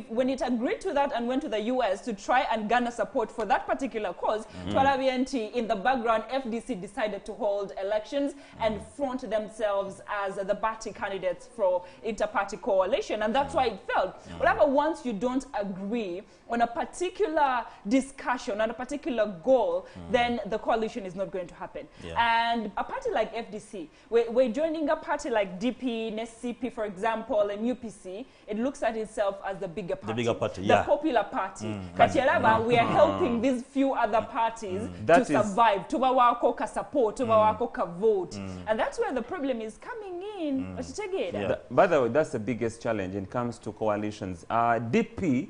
when it agreed to that and went to the US to try and garner support for that particular cause, in the background, FDC decided to hold elections and front themselves as the party candidates for inter-party coalition, and that's why it failed. Whatever, once you don't agree on a particular discussion, on a particular goal, then the coalition is not going to happen. And a party like FDC, we're joining a party like DP, NSCP, for example, and UPC, it looks at itself as the bigger party. The bigger party, the popular party. We are helping these few other parties to survive. Tuba wako ka support, tuba wako ka vote. And that's where the problem is coming in. By the way, that's the biggest challenge when it comes to coalitions. DP,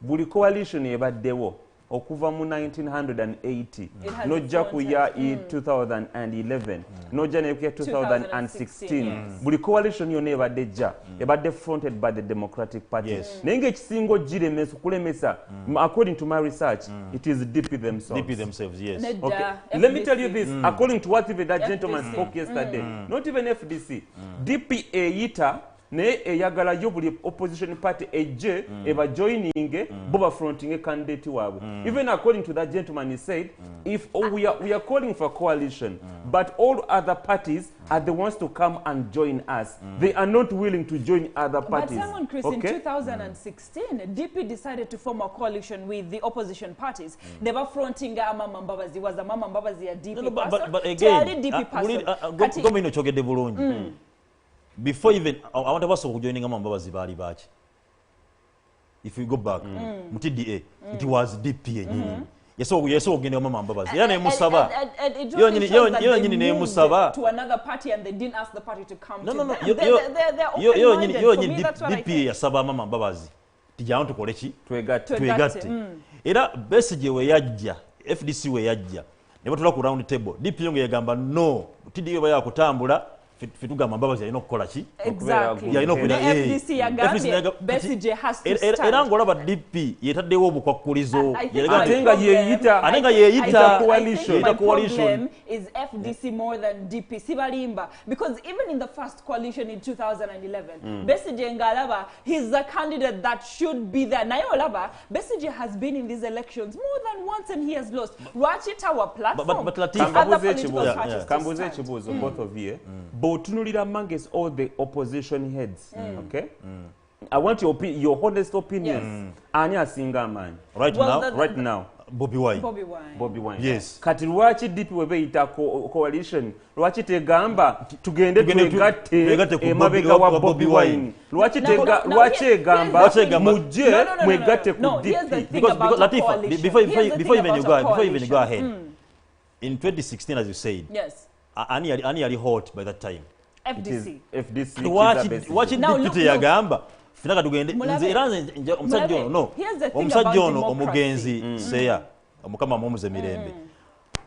buli coalition ebaddewo okuva mu 1980 nojja kuya 2011 nojja ne kuya 2016 buli coalition yonna ebadde jja ebadde fronted by the Democratic Party naye ng'ekisingo giremesa kulemesa according to my research it is DP themselves. Yes. Okay. Let me tell you this, according to what even that gentleman spoke yesterday, not even FDC, DP eyita ne eyagala yo buli opposition party eje eba joining boba fronting a candidate wabo. Even according to that gentleman, he said if we are calling for coalition but all other parties are the ones to come and join us, they are not willing to join other parties. But someone, Chris, in 2016 DP decided to form a coalition with the opposition parties. They were fronting Mama Mbabazi, was a Mama Mbabazi a DP person, but again gomino chogedde bulungi. Before even I want to also joining Mbabazi bali bachi. If we go back, MTDA, it was DP. Yes, ogende Mama Mbabazi. Yana musaba. Yo nyini ne musaba to another party and they didn't ask the party to come to them. Yo nyini DP yasaba Mama Mbabazi. Tijja wantu kolechi twegatte. Era Besigye we yajja, FDC we yajja. Ne batula ku round table. DP yonge yagamba no, TDA baya kutambula. Fitugamba Mbabazi alina okukola ki? Exactly. FDC yagambye Besigye has to stand. Era ngolaba DP yetaddewo obukwakulizo. Atenga yeeyita coalition. The problem is FDC more than DP. Sibalimba. Because even in the first coalition in 2011, Besigye ngalaba, he's the candidate that should be there. Naye olaba, Besigye has been in these elections more than once and he has lost. Watch our platform. But Kambuze Chibuzo, both of you. Tunulira amongst all the opposition heads, okay? I want your honest opinions. Ani asinga man. Right now. Bobi Wine. Yes. Kati lwaki DP webeeyita coalition, lwaki tegamba tugende twegatte emabega wa Bobi Wine. Lwaki egamba mujje mwegatte ku DP. Because Latifa, before even you go ahead, in 2016, as you said, yes. Ani yali hot by that time. FDC. Watch it deputy yagamba. Finaka tugende nze era nze omusajja ono omugenzi seya omukama mumuze mirembe.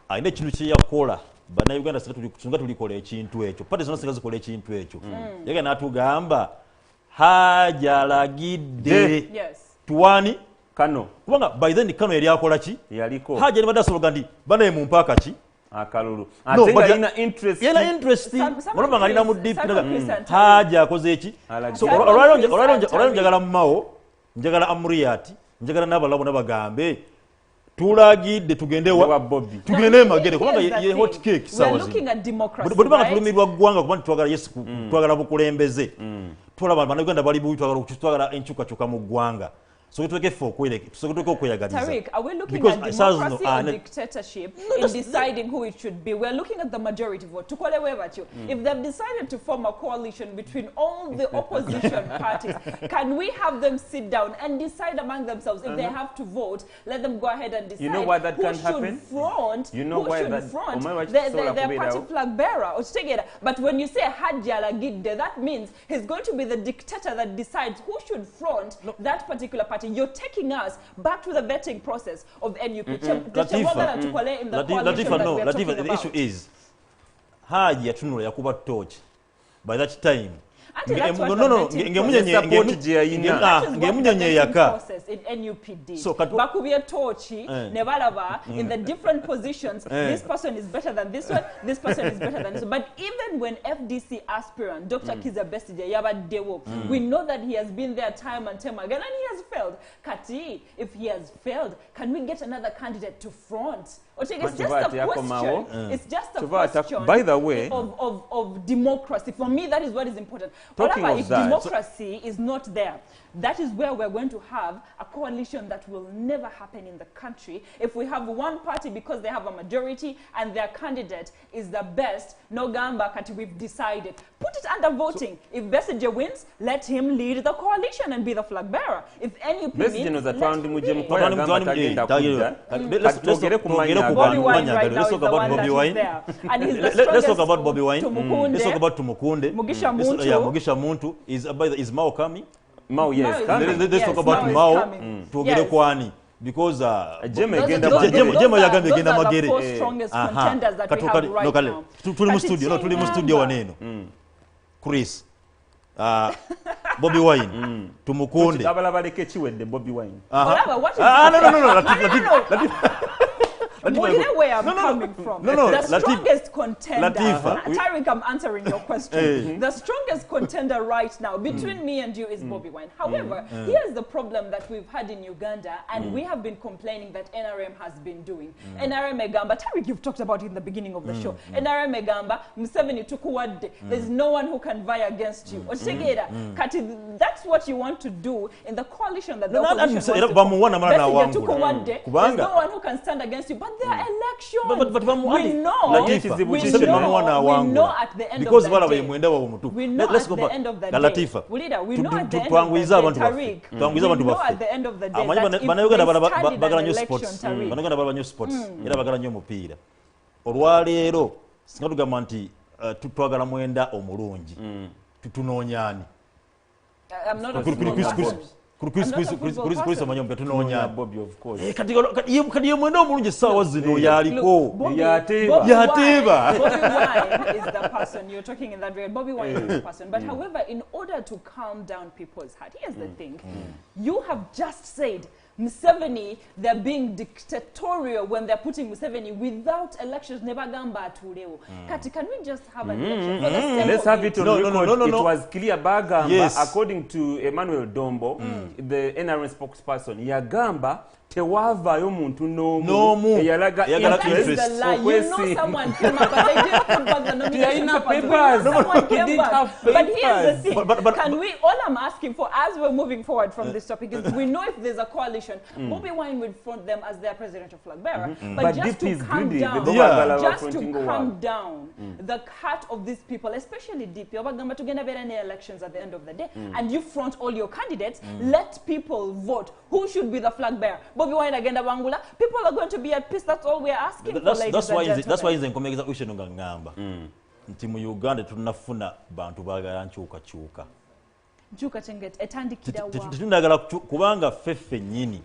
Ayina ekintu kye yakola bana Uganda singa tulikola ekintu ekyo. Pate zonna singa zikola ekintu ekyo. Yagenda natugamba hajalagidde. Yes. Tuwani Kano. Kubanga by then Kano yali akola ki? Yaliko. Haja ne badasologa ndi banaye mu mpaka ki? Akalulu. No, Ate but ina interest. Yena interest. Mulaba ngalina mu deep haja akoze ki? So olwaliro njagala mmawo, njagala Amuriati, njagala n'abalabu n'abagambe tulagidde tugende wa Bobby. Tugende magere kubanga ye hot cake sawa. We're looking at democracy. Bwe banga tulumirwa ggwanga kubanga twagala Yesu twagala bukulembeze. Twalaba Bannayuganda bali bubi twagala enkyukakyuka mu ggwanga. So we get for Tariq, are we looking at democracy or dictatorship in deciding who it should be? We're looking at the majority vote. If they've decided to form a coalition between all the opposition parties, can we have them sit down and decide among themselves? If they have to vote, let them go ahead and decide. You know why that who can should happen? front? You know who why should that front their party flag bearer? But when you say Hajjala Gidde, that means he's going to be the dictator that decides who should front that particular party. You're taking us back to the vetting process of NUP. Latifa, the issue is Haji yatunula yakuba torch. By that time, ngemunyenye yaka in NUPD. So bakubye torchi nebalaba in the different positions. This person is better than this one. This person is better than this one. But even when FDC aspirant Dr. Kiza Besije Yabadewo, we know that he has been there time and time again, and he has failed. Kati, if he has failed, can we get another candidate to front? It's just a question. It's just a question. By the way, of democracy. For me, that is what is important. Talking However, of if that, democracy is not there, that is where we're going to have a coalition that will never happen in the country. If we have one party because they have a majority and their candidate is the best, no gamba kati, we've decided. Put it under voting. If Besige wins, let him lead the coalition and be the flag bearer. If NUP wins, let him be. Bobby Wine right now is the one that is there. And he's the strongest. Let's talk about Bobby Wine. Let's talk about Tumukunde. Mugisha Muntu. Is Mao coming? Mao, yes. Let's talk about Mao. Tugere kwani. Because those are the four strongest contenders that we have right now. Tuli mu studio waneno. Chris. Bobby Wine. Tumukunde. Abalabaleke chiwedde Bobby Wine. No. Where I'm coming from. The strongest contender. Tariq, I'm answering your question. The strongest contender right now between me and you is Bobby Wine. However, here's the problem that we've had in Uganda, and we have been complaining that NRM has been doing. NRM Egamba, Tariq, you've talked about it in the beginning of the show. NRM Egamba, Museveni tukuwadde. There's no one who can vie against you. Kati, that's what you want to do in the coalition that the opposition wants to form. There's no one who can stand against you. But there are elections. But we know at the end because of the day. We know at the end of the day. We know at the end of the day. Tariq. We know at the end of the day that if they studied an election, olwaleero singa tugamba nti twagala mwenda omulungi tutunoonyaani Chris amanyi omuntu tunoonya Bobby, of course. kati ye mwenda omulungi essaawa zino yaliko Yateeba. Bobby Wine is the person you're talking in that way. Bobby Wine is the person. But however, in order to calm down people's heart, here's the thing. You have just said Museveni, they're being dictatorial when they're putting Museveni without elections. Never gamba tuleo. Kati, can we just have an election for the sake Let's have it on record. No. It was clear bagamba, yes. According to Emmanuel Dombo, the NRM spokesperson, yagamba tewavaayo muntu n'omu eyalaga interest. You know someone came up, but they didn't put back the nomination papers. Someone came back. But here's the thing. Can we, all I'm asking for, as we're moving forward from this topic, is we know if there's a coalition, Bobby Wine would front them as their presidential flag bearer. But just to calm down, the heart of these people, especially DP, obagamba tugenda beera ne elections at the end of the day, and you front all your candidates, let people vote. Who should be the flag bearer? Bobby Wine agenda bangula. People are going to be at peace. That's all we're asking for, ladies and gentlemen. That's why nkomegeza usheno nga ngamba. Nti mu Uganda tunafuna bantu bagala nkyuka. Nkyuka chenget etandikira wa. Tunagala kubanga ffeffe nnyini.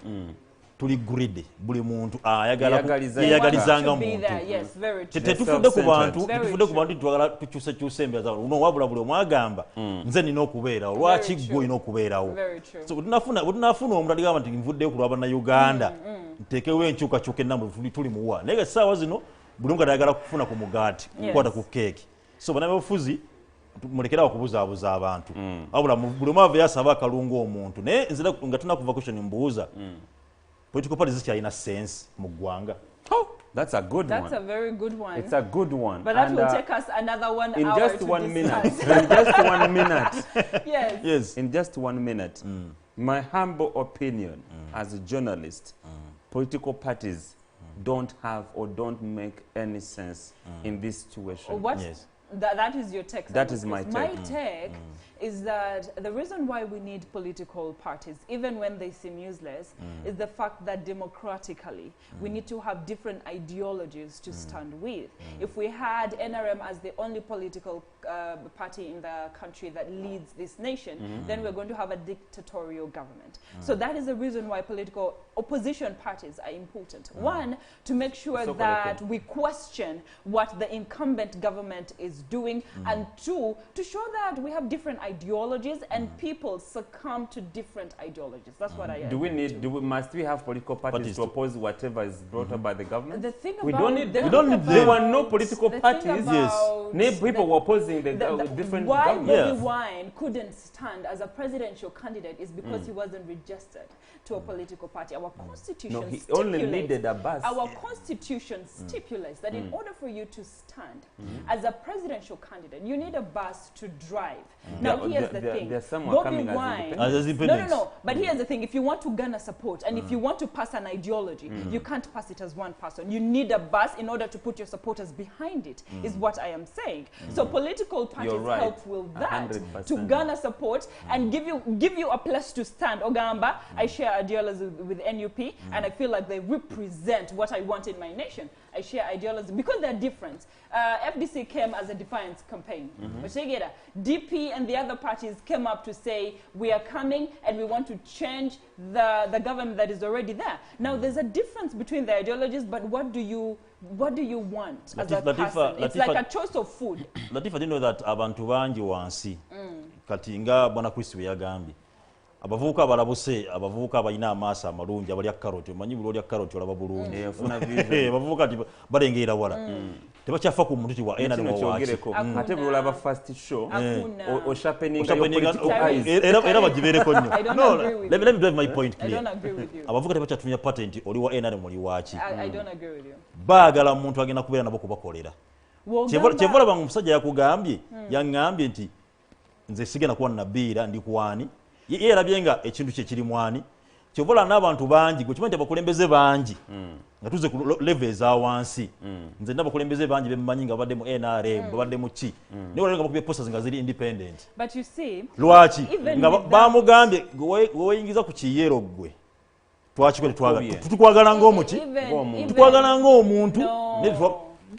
tuli greedy buli muntu ayagala Yeyagaliza yeyagalizanga Want to be muntu there, yes, very true. tetufudde ku bantu Very tetufudde ku true. bantu twagala tukyuse embeera zaabwe uno wabula buli omwagamba nze nina okubeerawo lwaki true. gwe olina okubeerawo Very true. so butunafuna omuntu aligamba nti nvuddeyo ku lw'abannayuganda nteekewo enkyukakyuka ennamu tuli muwa naye nga essaawa zino buli omu ayagala kufuna ku mugaati kukwata ku keeki so bannabyabufuzi mulekerawo kubuzaabuza abantu wabula buli omu ava yasaba akalungu omuntu naye nzira nga tunakuva question mbuuza political parties zikyalina sense mu ggwanga. That's a good one. That's a very good one. It's a good one. But that will take us another 1 in hour just to 1 minute. discuss. In just 1 minute. Yes. Yes. In just 1 minute. My humble opinion as a journalist, political parties don't have or don't make any sense in this situation. What? Yes. That is your take. That is my take. My take is that the reason why we need political parties, even when they seem useless, is the fact that democratically we need to have different ideologies to stand with. If we had NRM as the only political party in the country that leads this nation, then we're going to have a dictatorial government. So that is the reason why political opposition parties are important. One, to make sure that we question what the incumbent government is doing, and two, to show that we have different ideologies and people succumb to different ideologies. That's what I must we have political parties to oppose whatever is brought up by the government? The thing we about don't need we don't need there were no political parties. Yes. People were opposing the different why governments. Bobby Wine couldn't stand as a presidential candidate is because he wasn't registered to a political party. Our constitution No, he only needed a bus. Our constitution stipulates that in order for you to stand as a presidential candidate, you need a bus to drive. Now, here's the thing. Bobby Wine, no. But here's the thing. If you want to garner support and if you want to pass an ideology, you can't pass it as one person. You need a bus in order to put your supporters behind it, is what I am saying. So political parties help with that 100%. to garner support and give you a place to stand. Ogamba, I share ideology with NUP, and I feel like they represent what I want in my nation. I share ideology because they're different. FDC came as a defiance campaign. DP and the other parties came up to say, we are coming and we want to change the government that is already there. Now, there's a difference between the ideologies, but what do you want as a person? It's like a choice of food. Latifa, do you know that abantu bangi wansi kati nga bwana Chris we yagambye abavubuka abalabuse abavubuka abalina amaaso amalungi abalya karoti omanyi buli olya karoti olaba bulungi abavubuka ati balengeera wala tebakyafa ku muntu kiwa ena newawaki ate buli olaba first show oshapeninga era bagibeereko nnyo. No, let me drive my point I clear. don't agree with you. Abavubuka tebakyatumya patent oli wa ena oli waki I don't agree with you. baagala omuntu agenda kubeera nabo kubakolera kyevolaba omusajja yakugambye yaŋŋambye nti nze sigenda kuwa nabiira ndi kwani ye yerabye nga ekintu kye kiri mwani kyovola n'abantu bangi gwe kimanyi abakulembeze bangi nga tuze ku level eza wansi nze n'abakulembeze bangi bemmanyi nga badde mu NRM badde mu ki naye olanga bakubye posters nga ziri independent. But you see, lwaki nga bamugambye weyingiza ku kiyero gwe twakiko tukwagala ng'omuki tukwagala ng'omuntu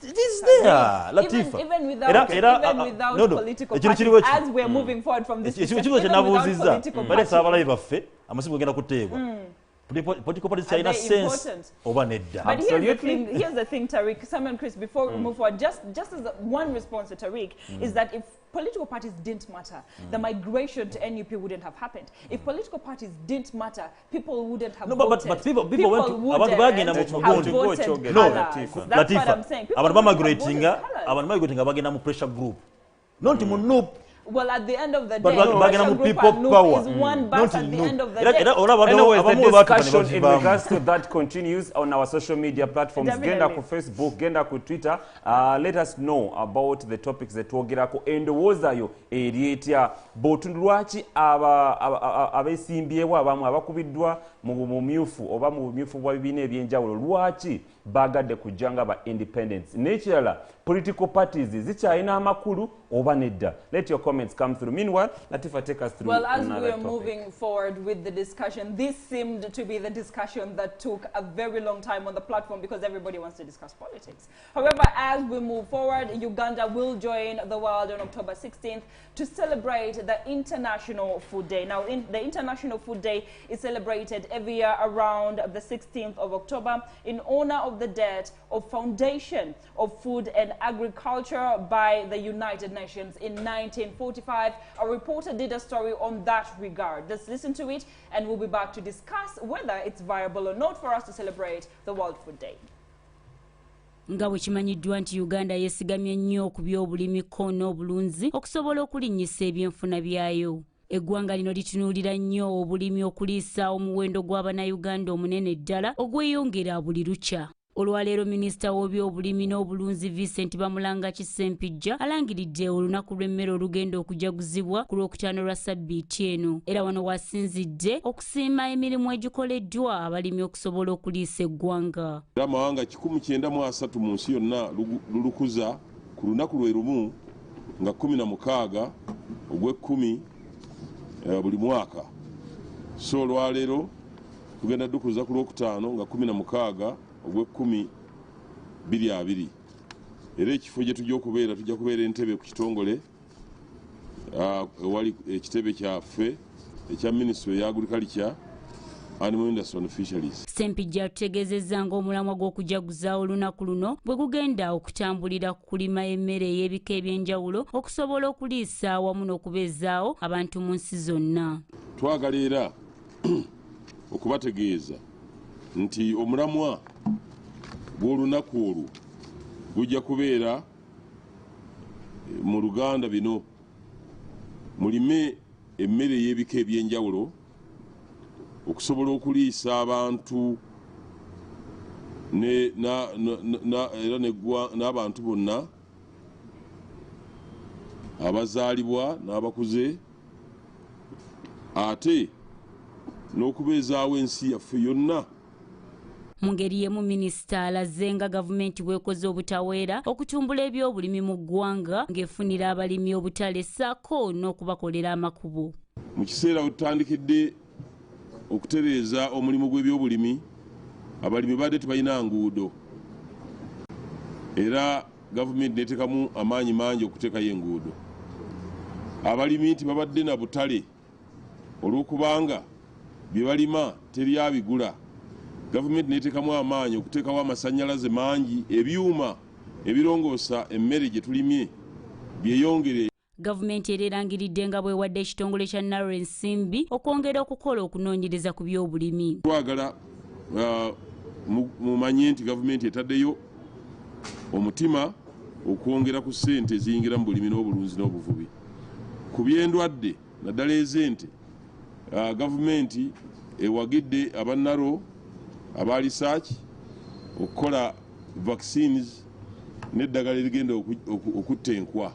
it is there, Latifa. Even without political parties, as we're moving forward from this discussion, even without political parties. Political parties are in a sense over nedda. But here's the thing, Tariq, Sam and Chris, before we move forward, just as one response to Tariq is that if political parties didn't matter, the migration to NUP wouldn't have happened. If political parties didn't matter, people wouldn't have voted. But people went to voted. No, that's what I'm saying. Abantu migrating bagenda mu pressure group. Not mu NUP. Well, at the end of the day, people power is one bus at the end of the day. Anyways, the discussion in regards to that continues on our social media platforms. Genda ku Facebook, genda ku Twitter. Let us know about the topics that twogerako endowoozayo eri etya botundu lwaki abeesimbyewo abamu abakubiddwa mu bumyufu oba mu bumyufu bwa bibiina ebyenjawulo lwaki bagadde kujjanga ba independence n'ekirala political parties zikyalina amakulu oba nedda. Let your comments come through. Meanwhile, Latifa, take us through well, as another we are topic. moving forward with the discussion, this seemed to be the discussion that took a very long time on the platform because everybody wants to discuss politics. However, as we move forward, Uganda will join the world on October 16th to celebrate the International Food Day. Now, the International Food Day is celebrated every year around the 16th of October in honor of the death of Foundation of Food and Agriculture by the United Nations in 1945. A reporter did a story on that regard. Let's listen to it and we'll be back to discuss whether it's viable or not for us to celebrate the World Food Day. nga bwe kimanyiddwa nti Uganda yeesigamye nnyo ku by'obulimi ko n'obulunzi okusobola okulinnyisa ebyenfuna byayo. Eggwanga lino litunuulira nnyo obulimi okuliisa omuwendo gw'Abannayuganda omunene ddala ogweyongera buli lukya. Olwaleero minisita w'ebyobulimi n'obulunzi Vincent Bamulanga Kisempijja alangiridde olunaku lw'emmere olugenda okujaguzibwa ku Lwokutaano lwa Ssabbiiti eno. Era wano wasinzidde okusiima emirimu egikoleddwa abalimi okusobola okuliisa eggwanga. Amawanga 193 mu nsi yonna lulukuza ku lunaku lwe lumu nga 16 ogw'ekkumi buli mwaka. So olwaleero tugenda dukuza ku Lwokutaano nga 16 ogw'ekkumi 2020. Era ekifo gye tujja okubeera tujja kubeera entebe ku kitongole ewali ekitebe kyaffe ekya Ministry ya Agriculture, Animal Industry and Fisheries. Sempijja atutegeezezza ng'omulamwa gw'okujaguza olunaku luno bwe gugenda okutambulira ku kulima emmere ey'ebika eby'enjawulo okusobola okuliisa awamu n'okubeezaawo abantu mu nsi zonna. Twagala era okubategeeza nti omulamwa gw'olunaku olwo gujja kubeera mu Luganda bino mulime emmere ey'ebika eby'enjawulo okusobola okuliisa abantu era n'abantu bonna abazaalibwa n'abakuze ate n'okubeezaawo ensi yaffe yonna. Mu ngeri y'emu minisita alaze nga gavumenti bw'ekoze obutaweera okutumbula ebyobulimi mu ggwanga ng'efunira abalimi obutale ssaako n'okubakolera amakubo. Mu kiseera we tutandikidde okutereeza omulimu gw'ebyobulimi, abalimi badde tebalina nguudo era gavumenti neteekamu amaanyi mangi okuteekayo enguudo. Abalimi nti babadde na butale olw'okubanga bye balima teri abigula. Gavumenti neteekamu amaanyi okuteekawo amasannyalaze mangi, ebyuma ebirongoosa emmere gye tulimye byeyongere. Gavumenti era erangiridde nga bwewadde ekitongole kya Narrow ensimbi okwongera okukola okunoonyereza ku by'obulimi. Twagala mumanye nti gavumenti etaddeyo omutima okwongera ku ssente eziyingira mu bulimi n'obulunzi n'obuvubi. Ku by'endwadde naddala ez'ente, gavumenti ewagidde aba Narrow aba research okukola vaccines n'eddagala erigenda okutta enkwa.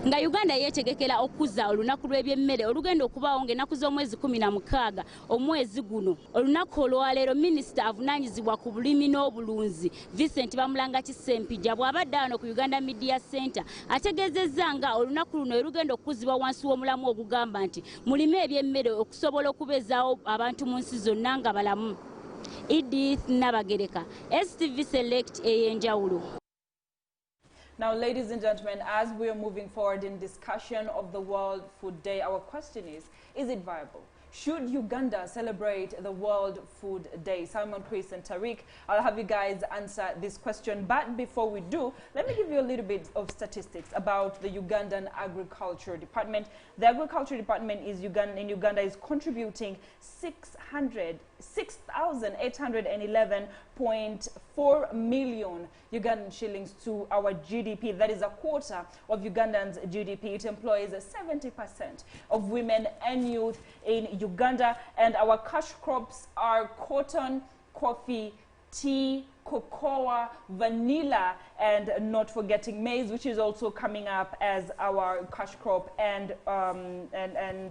Nga Uganda yeetegekera okuzza olunaku lw'ebyemmere olugenda okubaawo ng'ennaku z'omwezi 16 omwezi guno. Olunaku olwaleero minisita avunaanyizibwa ku bulimi n'obulunzi Vincent Bamulanga Kisempijja bw'abadde wano ku Uganda Media Center ategeezezza nga olunaku luno erugenda okukuzibwa wansi w'omulamu ogugamba nti mulime ebyemmere okusobola okubeezaawo abantu mu nsi zonna nga balamu. Edith Nabagereka, STV Select ey'enjawulo. Now, ladies and gentlemen, as we are moving forward in discussion of the World Food Day, our question is it viable? Should Uganda celebrate the World Food Day? Simon, Chris, and Tariq, I'll have you guys answer this question. But before we do, let me give you a little bit of statistics about the Ugandan Agriculture Department. The Agriculture Department in Uganda is contributing 6,811.4 million Ugandan shillings to our GDP. That is a quarter of Ugandans' GDP. It employs 70% of women and youth in Uganda, and our cash crops are cotton, coffee, tea, cocoa, vanilla, and not forgetting maize, which is also coming up as our cash crop, and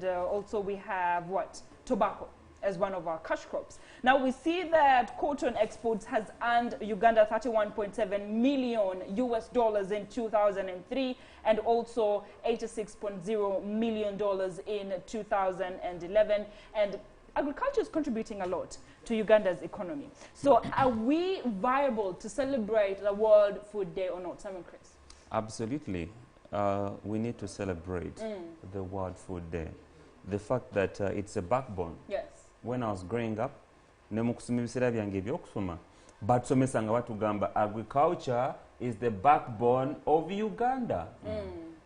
also we have what? Tobacco. as one of our cash crops. Now we see that cotton exports has earned Uganda 31.7 million US dollars in 2003 and also 86.0 million dollars in 2011, and agriculture is contributing a lot to Uganda's economy. So are we viable to celebrate the World Food Day or not, Simon Chris? Absolutely. We need to celebrate the World Food Day. The fact that it's a backbone. Yes. When I was growing up, nemukusoma ebiseera byange ebyokusoma batusomesa nga batugamba agriculture is the backbone of Uganda.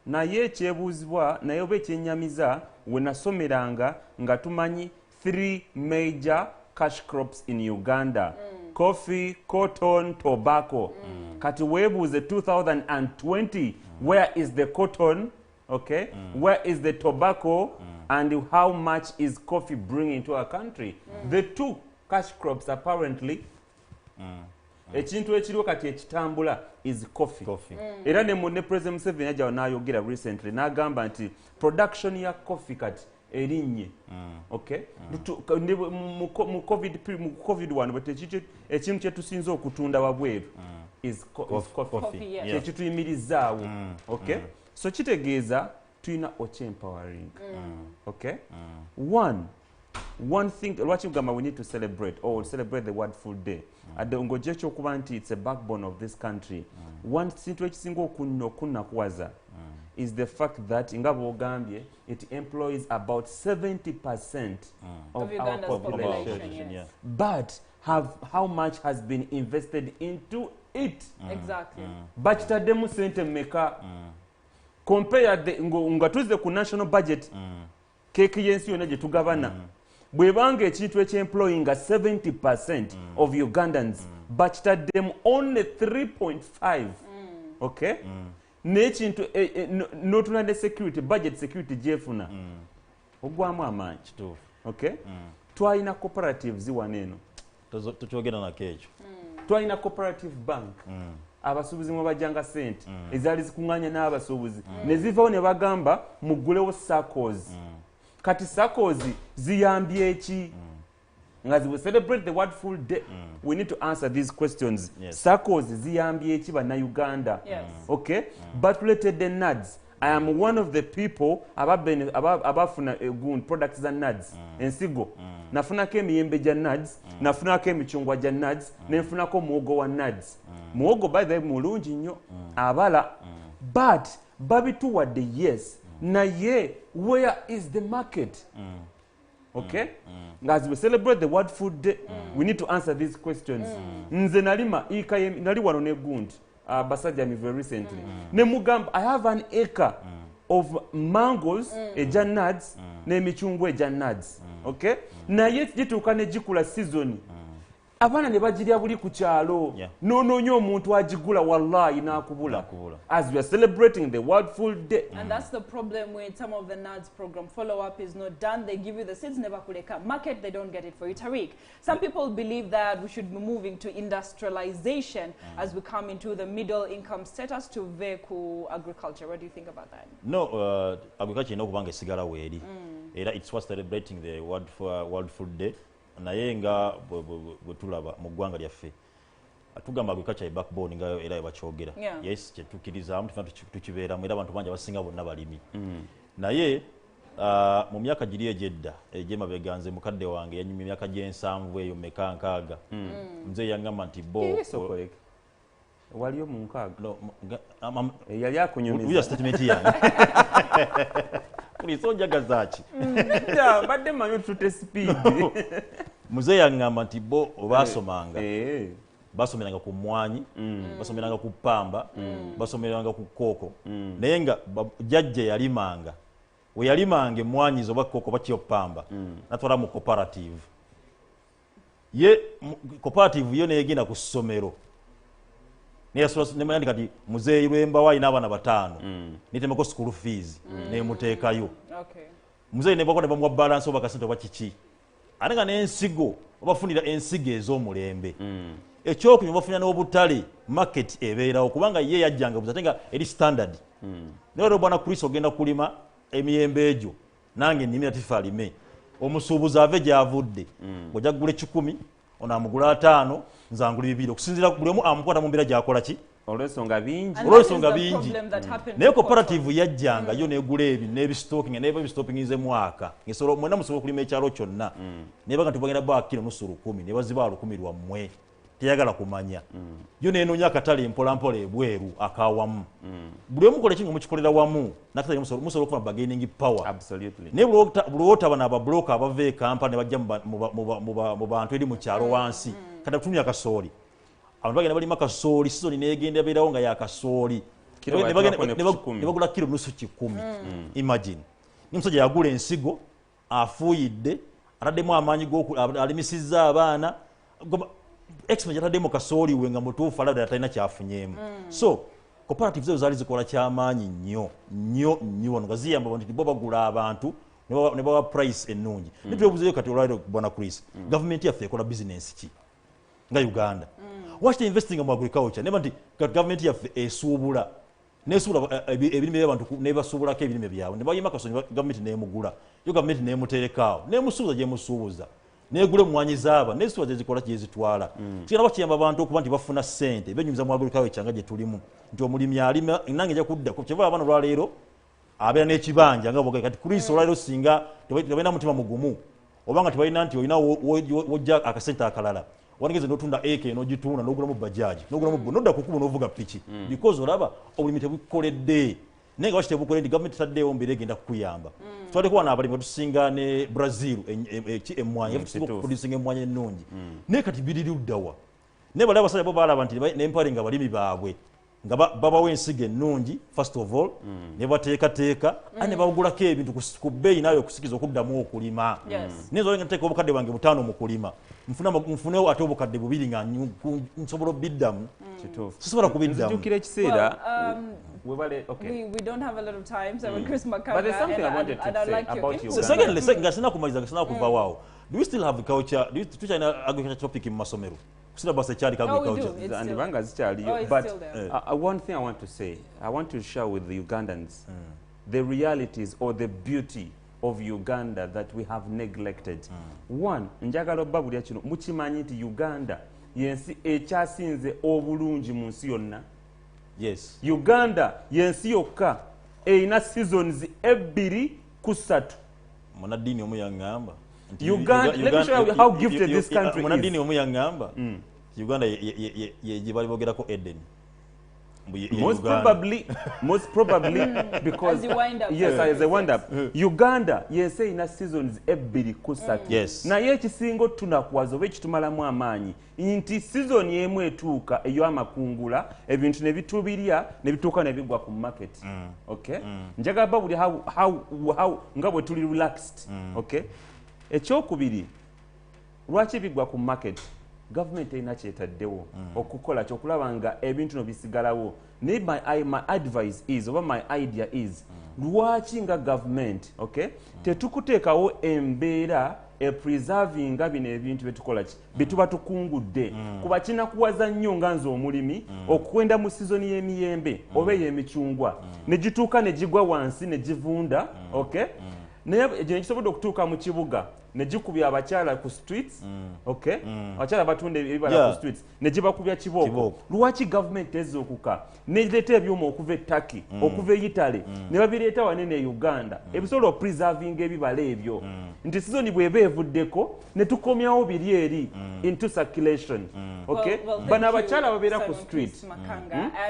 Naye ekyebuuzibwa naye oba ekyennyamiza we nasomeranga nga tumanyi 3 major cash crops in Uganda. Coffee, cotton, tobacco. Kati weebuuze 2020, where is the cotton? Okay? Where is the tobacco? And how much is coffee bringing to our country? The two cash crops apparently ekintu ekiriwo kati ekitambula is coffee. Era ne President Museveni ajja n'ayogera recently n'agamba nti production ya coffee kati erinnye. Okay? Mu COVID one but ekintu kye tusinza okutunda wabweru is coffee. Kyekituyimirizaawo. Okay? So kitegeeza tulina empowering. Okay? One thing, lwaki ugamba we need to celebrate or celebrate the World Food Day. Adde ng'ogyekyo okuba nti it's a backbone of this country. One kintu ekisinga okunnakuwaza is the fact that nga bw'ogambye it employs about 70% of our population. Yes. But how much has been invested into it? Exactly. Bakitaddemu sente mmeka? Compare nga tuzze ku national budget keeki y'ensi yonna gye tugabana bw'ebanga ekintu ekyemployinga 70% of Ugandans bakitaddemu only 3.5. Okay? N'ekintu n'otula ne security budget security gyefuna ogwamu amaanyi. Okay? Twalina cooperatives wano eno tukyogera nako ekyo. Twalina cooperative bank. Abasuubuzi mwe bajjanga sente ezaali zikuŋŋaanya n'abasuubuzi ne zivawo ne bagamba muggulewo SACCOs. Kati SACCOs ziyambye ki? Nga we celebrate the World Food Day, we need to answer these questions. SACCOs ziyambye ki bannayuganda? Okay? But related the NADS, I am one of the people abafuna products za NADS ensigo. Nafunako emiyembe gya NADS, nafunako emicungwa gya NADS, nenfunako muwogo wa NADS. Muwogo by the way mulungi nnyo abala. But babituwadde yes. Naye where is the market? Okay? As we celebrate the World Food Day, we need to answer these questions. Nze nali wano ne gundi basajja me very recently. Ne mugamba I have an acre of mangoes eja nuts n'emicungwa eja nuts. Okay? Naye gituuka ne gikula season. Abaana ne bagirya buli ku kyalo. N'onoonya omuntu agigula wallahi n'akubula. As we are celebrating the World Food Day. And that's the problem with some of the NADS program. Follow-up is not done. They give you the seeds, never kuleka. Market, they don't get it for you. Tariq, some people believe that we should be moving to industrialization as we come into the middle income status to vehicle agriculture. What do you think about that? No, agriculture no kubanga esigala weeri. It's what celebrating the World Food Day. Naye nga bwe tulaba mu ggwanga lyaffe tugamba agriculture backbone ngayo era bakyogera. Yes, kyetukkirizamu tukibeeramu era abantu bangi abasinga bonna balimi. Naye mu myaka giri egyedda egy'emabega nze mukadde wange yanyuma emyaka gy'ensanvu eyo meka nkaaga nze yangamba nti waliyo mu nkaaga yali akunyumiza uya statement yange kuli sonjagaza ki badde manyo tute speed muze yangamba nti bo obasomanga basomeranga ku mmwanyi basomeranga ku ppamba basomeranga ku kooko naye nga jjajja yalimanga we yalimanga emmwanyi zo bakkooko bakyo ppamba natwala mu cooperative ye cooperative yo neegenda ku ssomero nemayandi kati muzeeyi lwembawo alina abaana bataano nitemeko school fees nemuteekayo muzeeyi nebako ne bamuwa balance oba kasente oba kiki ate nga n'ensigo obafunira ensigo ez'omulembe ekyokunywa bafunira n'obutale market ebeerawo kubanga ye yajjanga buzi ate nga eri standard naye olwo bwana Kristo ogenda kulima emiyembe egyo nange nnimira tifa alime omusuubuzi ave gy'avudde ojja kugula 10 ono amugula 5 nze angula 2 okusinziira buli omu amukwata mu mbeera gy'akola ki olw'ensonga bingi olw'ensonga bingi naye cooperative yajjanga yo negula ebyo n'ebistocking n'ebistockingize mwaka ngesobola mwena musobola okulima ekyalo kyonna nebaga nti bagenda baakira nusu 10 ne baziba 10 lwammwe teyagala kumanya yo nenoonya akatale mpolampola ebweru akawamu buli omu kola kinga mukikolera wamu nakatale musobola okufuna bargaining power naye buli otaba n'ababulooka abava ekampa ne bajja mu bantu eri mu kyalo wansi kati tutumya akasooli abantu bagenda balima kasooli sizoni negenda beerawo nga yakasooli ne bagula kilo nusu 10 imagine n'omusajja yagula ensigo afuuyidde ataddemu amaanyi alimisizza abaana expense yataddemu kasooli we nga mutuufu alabda atalina kyafunyeemu so cooperatives ezo zaali zikola kyamaanyi nnyo wano nga ziyamba bantu bo bagula abantu ne bawa price ennungi nitwebuzeeyo kati olwaliro bwana Chris gavumenti yaffe ekola bizinensi ki nga Uganda waki investing mu agriculture neba nti gavumenti yaffe esuubula nesuubula ebirime by'abantu nebasuubulako ebirime byabwe ne bayima kasonyi gavumenti neemugula yo gavumenti neemuterekaawo neemusuubuza gyemusuubuza negule mwanyi zaaba nesuubuza gyezikola gyezitwala kigenda bakiyamba abantu okuba nti bafuna ssente benyumiza mu agriculture kyanga gye tulimu nti omulimi alima nange ejja kuddako kyeva abaana olwaleero abeera n'ekibanja nga boga kati Chris olwaleero singa tebalina mutima mugumu obanga tebalina nti olina wojja akasente akalala wanigeze n'otunda eke n'ogitunda n'ogulamu bajaji n'ogulamu nodda kukuba n'ovuga piki because olaba obulimi tebukoledde naye nga waki tebukoledde gavumenti taddeewo mbeera egenda kukuyamba twaliko wana abalimi tusinga ne Brazil emmwanyi tusinga okuproducinga emmwanyi ennungi naye kati biriri uddawa naye bali abasajja bo balaba nti n'empalinga abalimi baabwe nga babawo ensigo ennungi first of all ne bateekateeka ate ne bagulako ebintu ku bbeeyi naawe okusikiza okuddamu okulima naye nzola nga nteeka obukadde bwange 5 mu kulima nfunewo ate obukadde 2 nga nsobola obiddamu sisobola kubiddamu nzijukira ekiseera we don't have a lot of time, so when Chris Makanga, but there's something I wanted to say about you. Secondly, nga sina kumaliza nga sina kuva waawo. Do we still have culture? Do we teach an agriculture topic in masomero? Syllabus ekyali agriculture. And banga zikyaliyo. But one thing I want to say, I want to share with the Ugandans the realities or the beauty of Uganda that we have neglected. One, njagala obabulya kino mukimanyi nti Uganda yensi ekyasinze obulungi mu nsi yonna. Yes. Uganda yensi yokka erina seasons 2-3. Munadini omu yangamba. Uganda, let me show you how gifted this country is. Munadini omu yangamba. Uganda ye bali bogerako Eden. Most probably because as you wind up, yes, as a wind up, Uganda yensi erina seasons 2-3. Yes. Naye ekisingo tunakuwaza oba ekitumalamu amaanyi nti season emu etuuka ey'amakungula ebintu ne bitubirya ne bituuka ne bigwa ku market. Okay? Njagala babuli how nga bwe tuli relaxed. Okay? Ekyokubiri lwaki bigwa ku market government erina kyetaddewo okukola kyokulaba nga ebintu no bisigalawo. Naye my advice is oba my idea is lwaki nga government tetukuteekawo embeera preservinga bino ebintu betukola ki betuba tukungudde kuba kinakuwaza nnyo nga nze omulimi okwenda mu sizoni y'emiyembe oba ey'emicungwa ne gituuka ne gigwa wansi ne givunda naye gye kisobodde okutuuka mu kibuga ne gikubya abakyala ku streets abakyala batunda ebibala ku streets ne gibakubya kibooko. Lwaki gavumenti ezookuka negireeta ebyuma okuva e Turkey okuva e Italy ne babireeta wanene e Uganda ebisobola okupreservinga ebibala ebyo nti sizoni bw'eba evuddeko ne tukomyawo biri eri into circulation. Bano abakyala babeera ku street.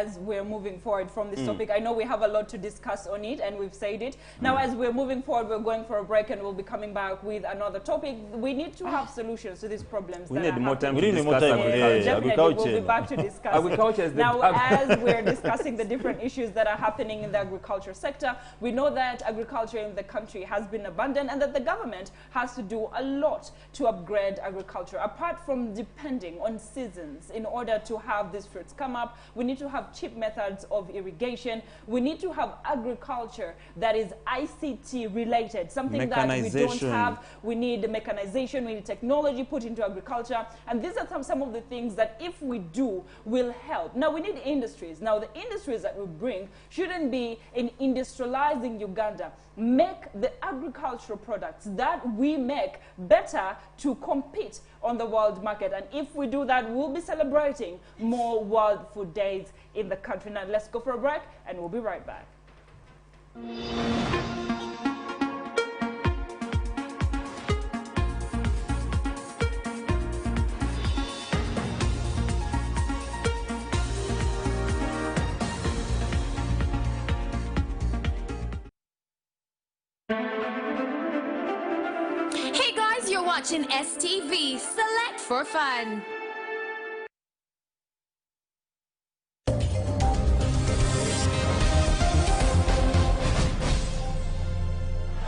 As we're moving forward from this topic, I know we have a lot to discuss on it and we've said it. Now as we're moving forward, we're going for a break and we'll be coming back with another topic. We need to have solutions to these problems. We need more time to discuss definitely agriculture. We'll be back to discuss. Agriculture is now, as we're discussing the different issues that are happening in the agriculture sector, we know that agriculture in the country has been abandoned and that the government has to do a lot to upgrade agriculture. Apart from depending on seasons in order to have these fruits come up, we need to have cheap methods of irrigation. We need to have agriculture that is ICT related, something that we don't have. We need mechanization, we need technology put into agriculture. And these are some of the things that if we do will help. Now we need industries. Now the industries that we bring shouldn't be in industrializing Uganda. Make the agricultural products that we make better to compete on the world market. And if we do that, we'll be celebrating more World Food Days in the country. Now let's go for a break and we'll be right back. Watching STV, select for fun.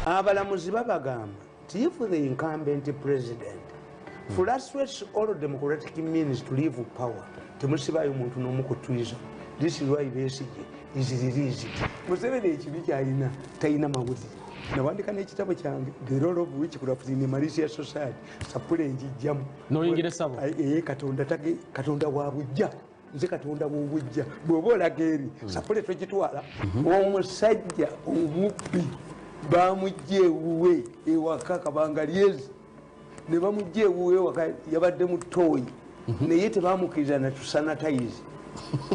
Abalamuzi babagamba, if the incumbent president frustrates all democratic means to leave power, temusibayo muntu n'omu kutwiza. This is why Besigye is released. Museveni ekibi kyalina talina mawulire. Nawandika n'ekitabo kyange the role of witchcraft in the Malaysia society sapule njijjamu noyingira sabo katonda wa bujja nze katonda w'obujja bw'oba olaga eri sapule twegitwala omusajja omubbi bamujja ewuwe ewaka kabanga lyezi ne bamujja ewuwe ewaka yabadde mu ttooyi naye tebamukkiriza na tusanatayizi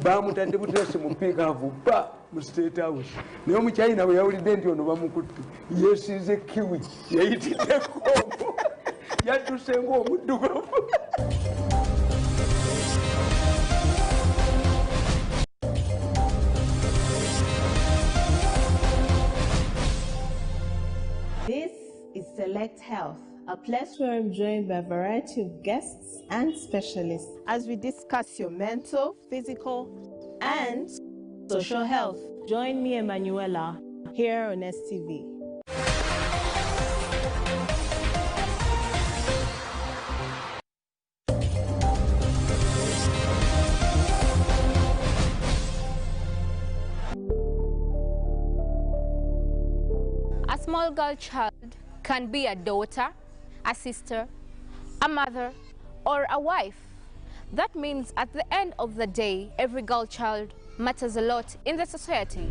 bamutadde buteesi mu piikaavu ba mu State House naye omukyayina bwe yawulidde nti ono bamukutte yeesize kiwi yayitidde koobo yadduse ng'omuddugavu. This is Select Health, a place where I'm joined by a variety of guests and specialists as we discuss your mental, physical, and social health. Join me, Emanuela, here on STV. A small girl child can be a daughter, a sister, a mother, or a wife. That means at the end of the day, every girl child matters a lot in the society.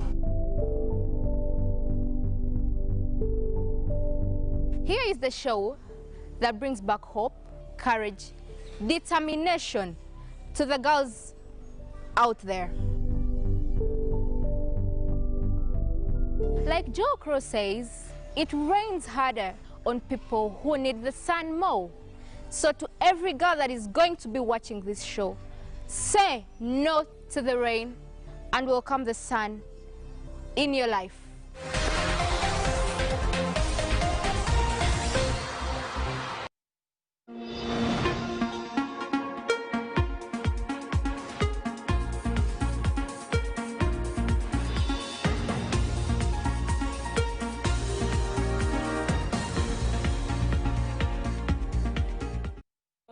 Here is the show that brings back hope, courage, determination to the girls out there. Like Joe Crow says, it rains harder on people who need the sun more. So to every girl that is going to be watching this show, say no to the rain and welcome the sun in your life.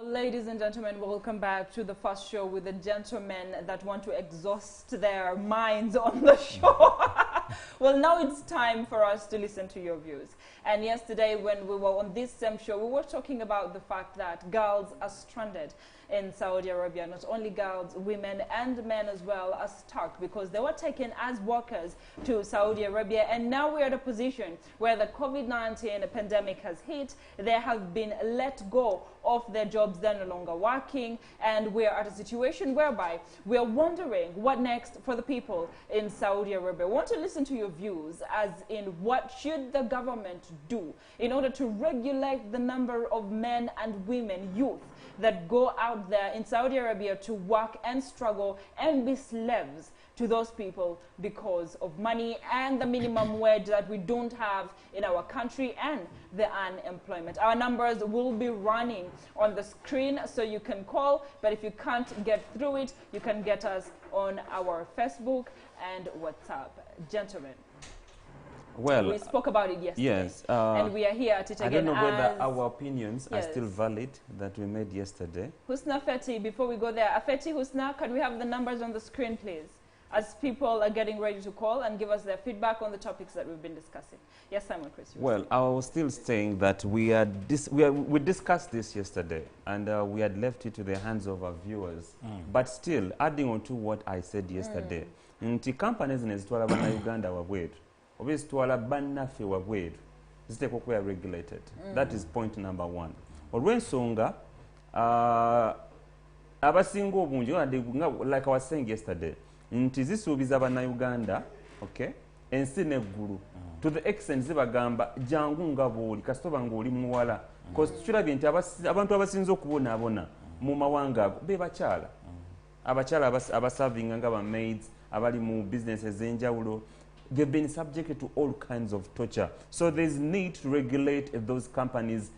Ladies and gentlemen, welcome back to the first show with the gentlemen that want to exhaust their minds on the show. Well, now it's time for us to listen to your views. And yesterday when we were on this same show, we were talking about the fact that girls are stranded in Saudi Arabia. Not only girls, women and men as well are stuck because they were taken as workers to Saudi Arabia. And now we're at a position where the COVID-19 pandemic has hit. They have been let go of their jobs. They're no longer working. And we're at a situation whereby we're wondering what next for the people in Saudi Arabia. I want to listen to your views as in what should the government do in order to regulate the number of men and women, youth, that go out there in Saudi Arabia to work and struggle and be slaves to those people because of money and the minimum wage that we don't have in our country and the unemployment. Our numbers will be running on the screen so you can call, but if you can't get through it, you can get us on our Facebook and WhatsApp. Gentlemen. Well, we spoke about it yesterday. Yes. And we are here to take I don't know whether our opinions are still valid that we made yesterday. Husna Feti, before we go there, Feti, Husna, can we have the numbers on the screen, please? as people are getting ready to call and give us their feedback on the topics that we've been discussing. Yes, Simon Chris. Well, I was still saying that we discussed this yesterday, and we had left it to the hands of our viewers. But still, adding on to what I said yesterday, nti companies nezitwala bana Uganda wabweru, oba zitwala bannaffe wabweru, ziteekwa okuba regulated. That is point number one. Olw'ensonga abasinga obungi, like I was saying yesterday, nti zisuubiza bannayuganda, okay, ensi n'eggulu, to the extent zibagamba jangu nga bw'oli kasitoba ng'oli muwala, because tukirabye nti abantu abasinze okubonaabona mu mawanga ago be bakyala, abakyala abaservinga nga ba maids, abali mu businesses ez'enjawulo, they've been subjected to all kinds of torture. So there's need to regulate those companies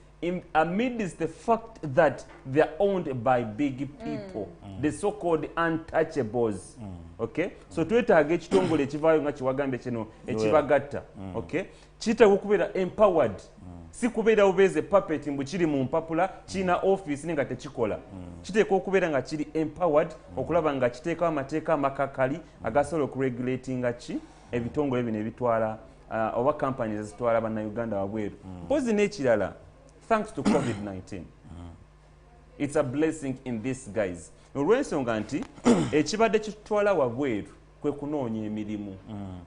amidst the fact that they're owned by big people, the so-called untouchables. Okay? So twetaaga ekitongole ekivaayo nga kiwagambe kino ekibagatta. Okay? Kitaaga okubeera empowered. Si kubeera ubeeze puppet mbu kiri mu mpapula kina office nga tekikola. Kiteekwa okubeera nga kiri empowered okulaba nga kiteekawo amateeka amakakali agasobola okuregulatinga ebitongole bino ebitwala oba companies ezitwala bannayuganda wabweru. Mpozi n'ekirala, thanks to COVID-19. It's a blessing in this, guys. Olw'ensonga nti ekibadde kitwala wabweru kwe kunoonya emirimu.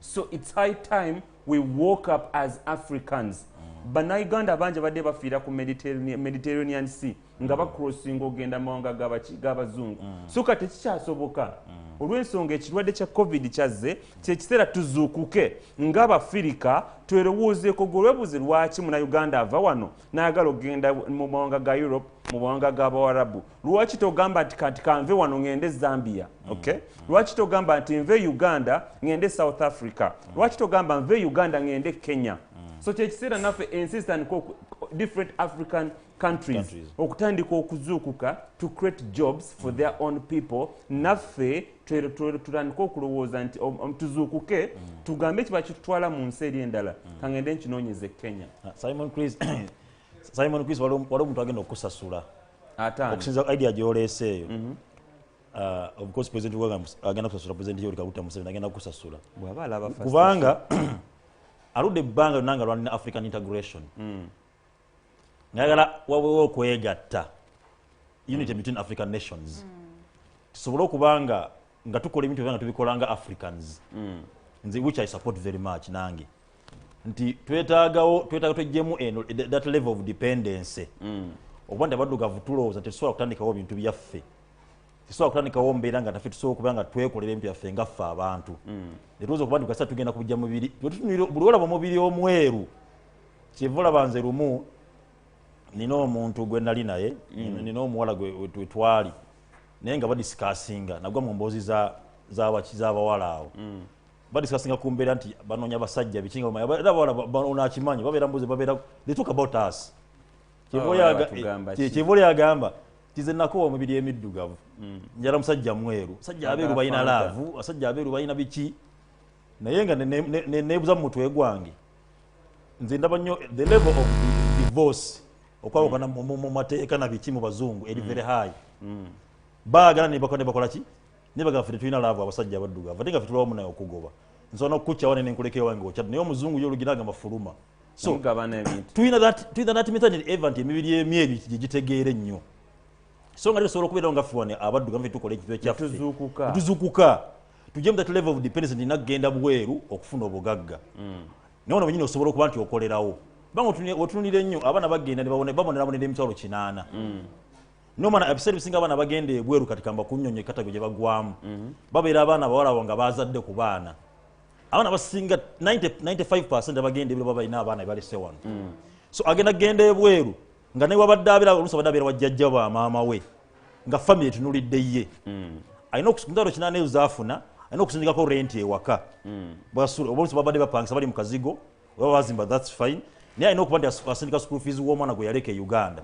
So it's high time we woke up as Africans. Bannayuganda bangi badde bafiira ku Mediterranean Sea nga bakrossinga ogenda mawanga g'abazungu. So kati tekikyasoboka. Olw'ensonga ekirwadde kya COVID kyazze, kyekiseera tuzuukuke ng'Abafirika twerowoozeko golwebuze lwaki Munnayuganda ava wano n'ayagala okgenda mu mawanga ga Europe, mu mawanga g'Abawarabu. Lwaki togamba nti kati kanve wano ngende Zambia? Okay? Lwaki togamba nti nve Uganda ngende South Africa? Lwaki togamba nve Uganda ngende Kenya? So kyekiseera naffe insistant different African countries okutandika okuzuukuka to create jobs for their own people. Naffe tutandika okulowooza nti tuzuukuke tugambe kiba kitutwala mu nsi eri endala kangende nkinoonyeze Kenya. Simon Chris wali omuntu agenda okusasula okusinza idea gy'oleese eyo. Of course President agenda kusasula, President Yoweri Kaguta Museveni agenda kusasula kubanga aludde ebbanga lyonna lwalina African integration. Ngayagala wawewo okwegatta, unity between African nations. Tusobole okubanga nga tukola ebintu nga tubikolanga Africans. Nze which I support very much nange. Nti twetaaga twejjemu eno that level of dependency. Okuba nti abaddugavu tulowooza tetusobola kutandikawo bintu byaffe. Tetusobola kutandikawo mbeera nga naffe tusobola okuba nga twekolera ebintu byaffe nga ffe abantu. Netuwooza okuba nti tukasa tugenda kubijja mubiri. Buli olaba omubiri omweru kyeva olaba nze lumu nina omuntu gwe nali naye, nina omuwala gwe twali naye nga badisikasinga nagwa mu mboozi z'abawala awo. Badisikasinga ku mbeera nti banoonya basajja bikinga onakimanyi babeera mbuzi babeera they talk about us. Kyeva yagamba kize nakowa omubiri emiddugavu njala musajja mweru, sajja abeeru balina laavu, asajja abeeru balina biki, naye nga neebuza mu mutwe gwange nze ndaba nnyo the level of divorce okwawukana mu mateeka na biki mu bazungu eri very high. Baagala ne bakola ki? Ne bagaffe tulina laavu abasajja abaddugavu ate nga ffe tulwamu naye okugoba nsobola okukukkyawo ne nkulekeyo wange okyadde naye omuzungu yo olugina agamba fuluma. So tulina that method event emibiri emyeru gitegeere nnyo. So nga tusobola okubeerawo nga ffe wane abaddugavu tukola ekintu ekyaffe tuzuukuka tujje mu that level of dependence nina kugenda bweru okufuna obugagga. Naye ono bwenyini osobola okuba nti okolerawo banga otunulira ennyo abaana bagenda babonera emitwalo 8. Nomana episode bisinga abaana bagenda ebweru kati kamba kunnyonnyo ekatago gye bagwamu babeera abaana abawala abo nga bazadde ku baana. Abaana basinga 95% abagenda ebweru baba balina abaana balese wano. So agenda ebweru nga naye wabadde abeera oluusi abadde abeera wajjajja ba maama we nga family etunulidde ye. Alina okusumutalo 8 ezaafuna alina okusindikako rent ewaka. Obuusi babadde bapangisa bali mu kazigo oba bazimba, that's fine. Naye alina okuba nti asindika school fees w'omwana gwe yaleka e Uganda.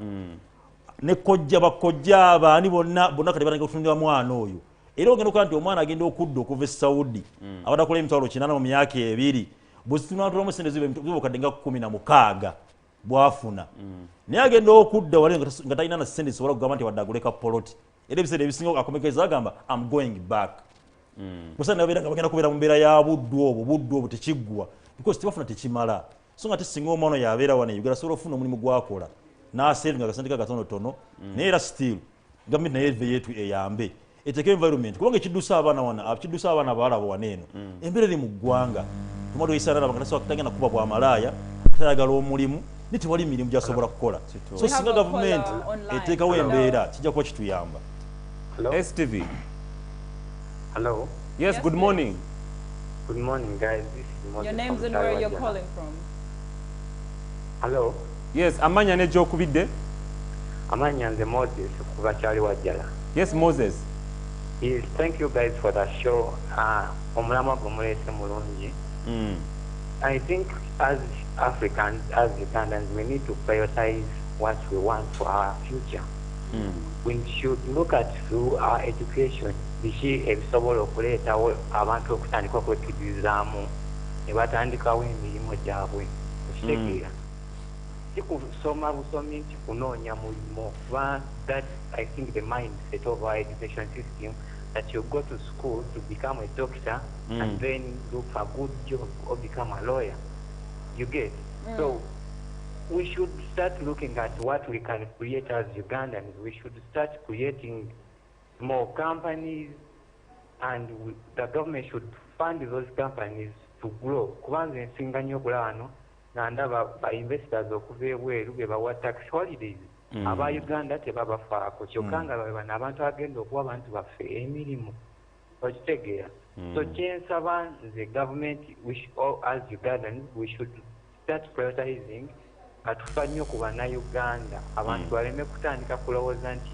Ne kojja bakojja abaani bonna kati batandika okutunira mwana oyo. Era ogenda okuba nti omwana agenda okudda okuva e Saudi abadde akola emitwalo 8 mu myaka 2 bwezitunatulamu sente zibukadde nga 16 bwafuna. Naye agenda okudda wali nga talina na sente zisobola kugamba nti wadde aguleka poloti. Era ebiseera ebisinga akomekeza agamba I'm going back. musana beera nga bagenda kubeera mu mbeera ya buddu obwo tekiggwa because tebafuna tekimala so nga tesinga omwana yabeera wano Uganda asobola okufuna omulimu gwakola n'asevinga akasente katonotono naye era still gavumenti naye eve yeetu eyambe eteeka environment kubanga ekiddusa abaana wana kiddusa abaana abalabo wano eno embeera eri mu ggwanga tumadde oyisaana nga tasobola tagenda kuba bwa malaaya tayagala omulimu ne tewali mirimu gyasobola kukola so singa gavumenti eteekawo embeera kijja kuba kituyamba. STV. Hello. Yes, good morning. Good morning, guys. This is Moses Your names from and where you're Taiwan. calling from. Hello. Yes, amanya ne gy'okubidde. Amanya nze Moses kuva kyali wajjala. Yes, Moses. Yes, thank you guys for the show. Omulamwa gumuleese mulungi. I think as Africans, as Ugandans, we need to prioritize what we want for our future. We should look at through our education. Biki ebisobola okuleetawo abantu okutandika okwekigizaamu ne batandikawo emirimu gyabwe okitegeera si kusoma busomi nti kunoonya mulimo kuba that I think the mindset of our education system that you go to school to become a doctor and then look for a good job or become a lawyer. You get? So we should start looking at what we can create as Ugandans. We should start creating small companies, and the government should fund those companies to grow. Kubanza ensinga nnyo okulaba nga ndaba ba-investors okuva ebweru be bawa tax holidays. Aba Uganda tebabafaako kyokka nga bano abantu agenda okuwa abantu baffe emirimu okitegeera. So kyensaba nze government as Ugandans we should start prioritizing nga tufa nnyo ku bannayuganda abantu baleme kutandika kulowooza nti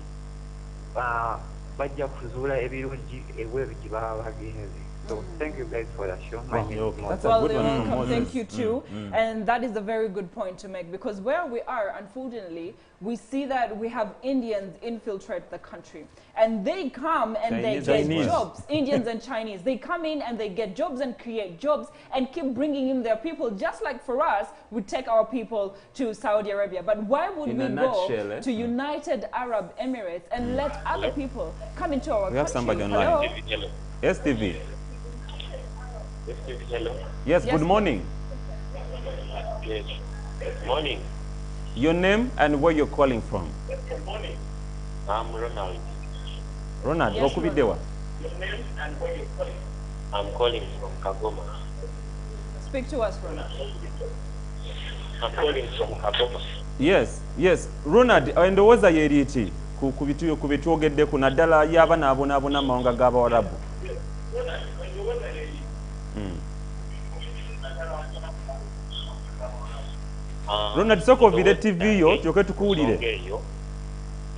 bajja kuzuula ebirungi ebweru gye baba bagenze. So thank you guys for the show. That's a Well, good you're one. welcome. Thank you too. And that is a very good point to make, because where we are, unfortunately, we see that we have Indians infiltrate the country, and they come and they get jobs. Indians and Chinese, they come in and they get jobs and create jobs and keep bringing in their people. Just like for us, we take our people to Saudi Arabia. But why would we go to United Arab Emirates and let other people come into our country? We have somebody online. Yes, TV. Hello. Yes, good morning. Yes. Good morning. Your name and where you're calling from? I'm Ronald. Ronald, Yes, Okubidewa. I'm calling from Kagoma. Speak to us, Ronald. I'm calling from Kagoma. Yes, yes. Ronald, endowooza y'eri eti ku bitwogeddeko naddala y'abaana abonaabona amawanga g'Abawarabu? Ronald, sooka ovire TV yo tulyoke tukuwulire.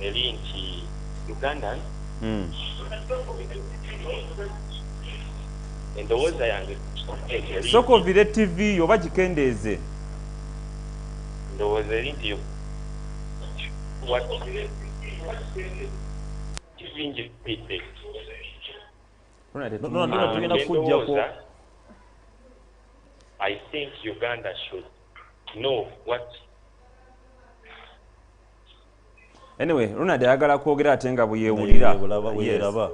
Eri nti Ugandans endowooza yange Sooka ovire TV yo oba gikendeeze. ndowooza eri nti kivingi pite tugenda kujjako. I think Uganda should know what. Anyway, Ronald ayagala kwogera ate nga bweyeewulira. Bweyeeraba.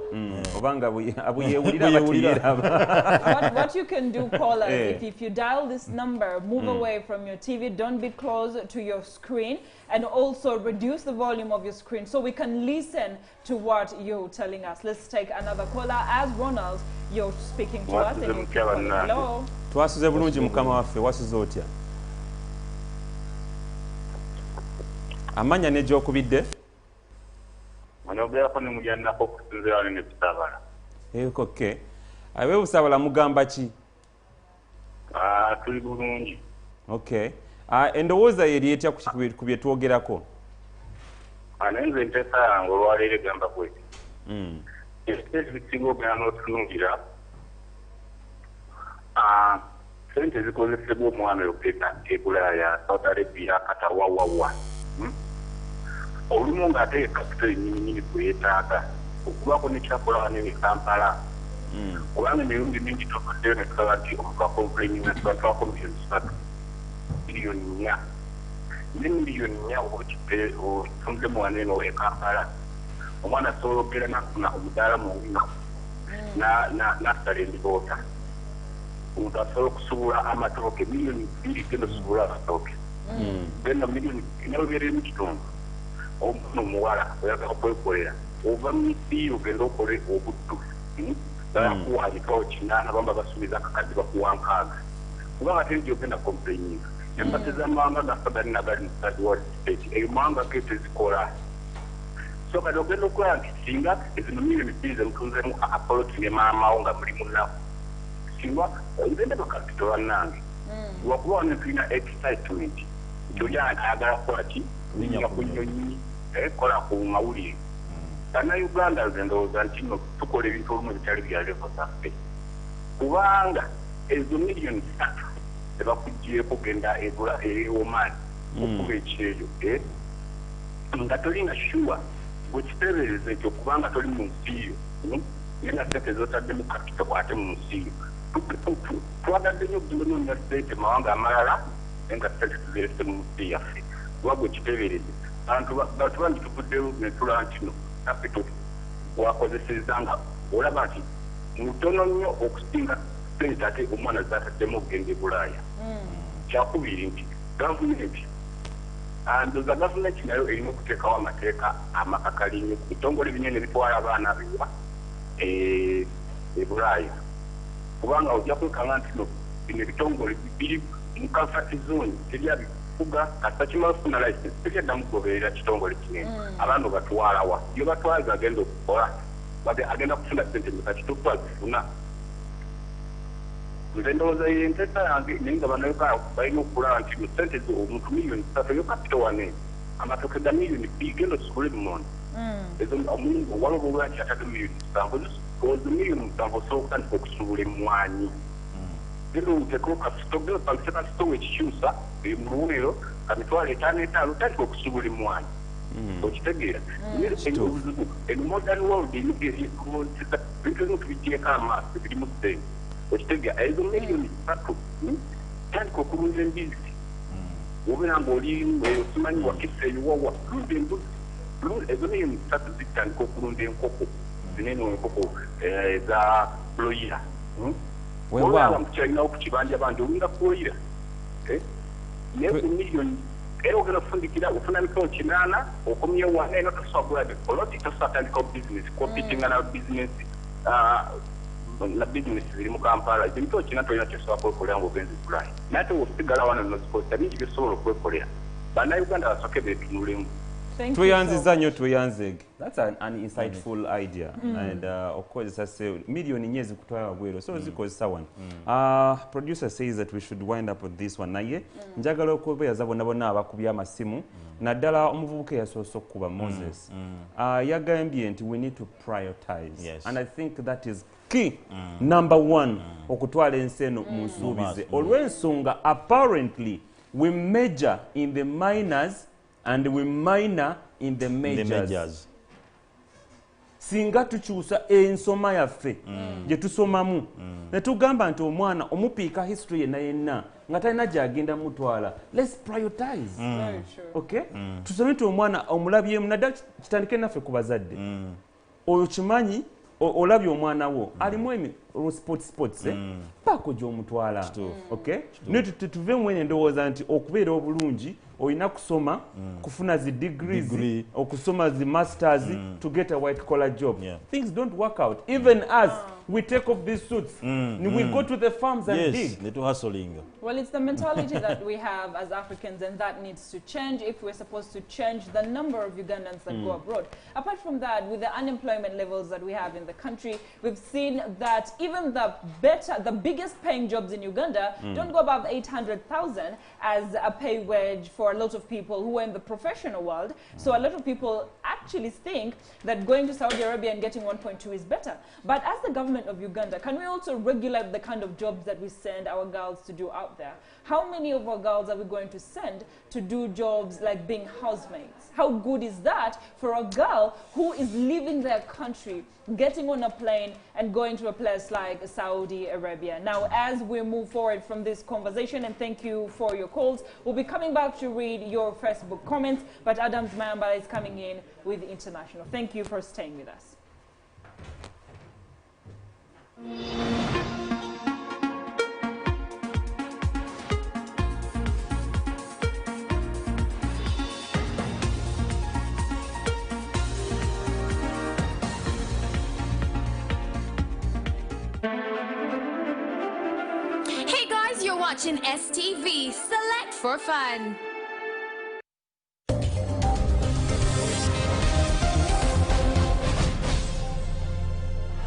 Oba nga bweyeewulira aba What you can do, callers, if you dial this number, move away from your TV, don't be close to your screen, and also reduce the volume of your screen so we can listen to what you're telling us. Let's take another caller. As Ronald, you're speaking to us. And you keep calling. Hello. Twasuze bulungi mukama waffe, wasuze otya? Amanya ne gy'okubidde? Anogerako ne mujjannako okusinziira wano ne Busaabala. Okay. Abe Busaabala mugamba ki? Tuli bulungi. Okay. Endowooza yeri etya ku bye twogerako? Naye nze empeesa yange olwaleero egamba bweti. Ebiteeso ebisinga ogenda n'otunuulira sente zikozesebwa omwana oyo okugenda e Bulaaya, Saudi Arabia, katawawawa. Olumu ng'ate kapito ennyininyini kweyeetaaga okubaako nekyakola wano e Kampala. Kubanga emirundi mingi tuvuddeyo ne tulaba nti omukakompulenyinga tubatwako miliyoni 4. Ne miliyoni 4 otunzemu wano eno e Kampala. Omwana asobola okugenda n'afuna omudaala mungi n'asala endiboota omuntu asobola okusuubula amatooke miliyoni 2 genda osuubula amatooke genda miliyoni nawebeera emu kitundu omwana omuwala oyagala okwekolera ova mu misiiro ogenda okole obuddu bakuwanika kinaana bamba basuubiza akakadde bakuwa 6 kubanga tengi ogenda complaininga empate z'amawanga gaffe gali nagali mu third world state eyo mawanga ge tezikola so kati ogenda okukola nti singa ezino miliyoni 2 zemutunzemu apoloti ne maamawo nga muli munaku singa ngende bakapito bannange lwakuba wano tulina excitement nti oli ayagala kukola ki linya ku nnyonyi kola ku mawulire bannayuganda nze ndowooza nti no tukola ebintu olumu ebitali bya levo zaffe kubanga ezo miliyoni 3 tebakuggyeko genda ewomaani okuba ekyeyo nga tolina shuwa bwekiteebereza ekyo kubanga toli mu nsiyo nena sente zotaddemu kapito kwate mu nsiyo twagadde nnyo okunoonya sente mawanga amalala nga sente tuzirese mu nsi yaffe kuba bwekiteebereze bantu bangi tuvuddeyo netula ntino kapito wakozeseza nga olaba nti mutono nnyo okusinga sente ate omwana zataddemu okugenda e bulaaya kyakubiri nti gavumenti ndoza gavumenti nayo erina okuteekawo amateeka amakakali nnyo ku bitongole binene bitwala abaana biwa e bulaaya kubanga ojja kwekanga nti no bino ebitongole biri mu comfort zone teryabikuga kasita kimala okufuna license teryaddamu kugoberera kitongole kinene abaana obatwalawa iyo batwaza agenda okukola agenda kufuna sente meka kituufu azifuna nze ndowooza yenteeka yange naye nga bannayuganda balina okulaba nti mu sente omuntu miliyoni 3 yo kapito wane amatooke ga miliyoni 2 genda osubule lumonde ezo waliwo bwobula nti atadde miliyoni 7 ozo miliyoni 7 osobola okutandika okusuubula emmwanyi genda omuteekeo kasitogenda opangisa kasito wekikyusa mu luweero kamitwalo 5 otandika okusuubula emmwanyi okitegeera obuzibu en modern world bintu ebimu tubiggyeko amaaso birimu sente okitegeera ezo miliyoni 3 tandika okulunda embizi obeera ngaoli osimanyi wakisa ebiwawa lunda embuzi ezo miliyoni 3 zitandika okulunda enkoko zinene enkoko eza broira olaba mukyalinawo ku kibanja bangi owinga kuoyira naye ku miliyoni era ogenda okufundikira ofuna mikolo 8 okomyewo wana eno tosobola oloti tosobola tandikawo bizinesi kompitinga na bizinesi na bizinesi ziri mu kampala ebintu kina tolina kyosobola kwekolera ngaogenzi bulayi naye ate wosigala wano nozikozesa bingi byosobola okwekolera bannayuganda basooke betunulemu tuyanziza nnyo tuyanzege. That's an insightful idea. And of course it's a million nyezi kutwala wabwero so zikozesa one. Producer says that we should wind up with this one naye njagala okubeeza bonna abakubya amasimu naddala omuvubuka yasoose okuba Moses yagambye nti we need to prioritize and I think that is key number 1 okutwala ensi eno mu nsuubize olw'ensonga apparently we major in the minors and we minor in the majors. Singa tukyusa ensoma yaffe gye tusomamu ne tugamba nti omwana omupiika history yenna nga talina gyagenda mutwala. Let's prioritize. Okay? Tusome nti omwana omulabyemu naddala kitandike naffe ku bazadde. Oyo kimanyi olabye omwana wo alimu sports paako gy'omutwala. Okay? Naye tuveemu eno endowooza nti okubeera obulungi olina kusoma kufuna zi degrees okusoma zi masters to get a white collar job. Things don't work out. Even us, we take off these suits. We go to the farms and dig. Well, it's the mentality that we have as Africans, and that needs to change if we're supposed to change the number of Ugandans that go abroad. Apart from that, with the unemployment levels that we have in the country, we've seen that even the biggest paying jobs in Uganda don't go above 800,000 as a pay wage for a lot of people who are in the professional world. So a lot of people actually think that going to Saudi Arabia and getting 1.2 is better. But as the government of Uganda, can we also regulate the kind of jobs that we send our girls to do out there? How many of our girls are we going to send to do jobs like being housemaids? How good is that for a girl who is leaving their country, getting on a plane and going to a place like Saudi Arabia? Now, as we move forward from this conversation, and thank you for your calls, we'll be coming back to read your Facebook comments, but Adams Mayamba is coming in with international. Thank you for staying with us. Hey guys, you're watching STV. Select for fun.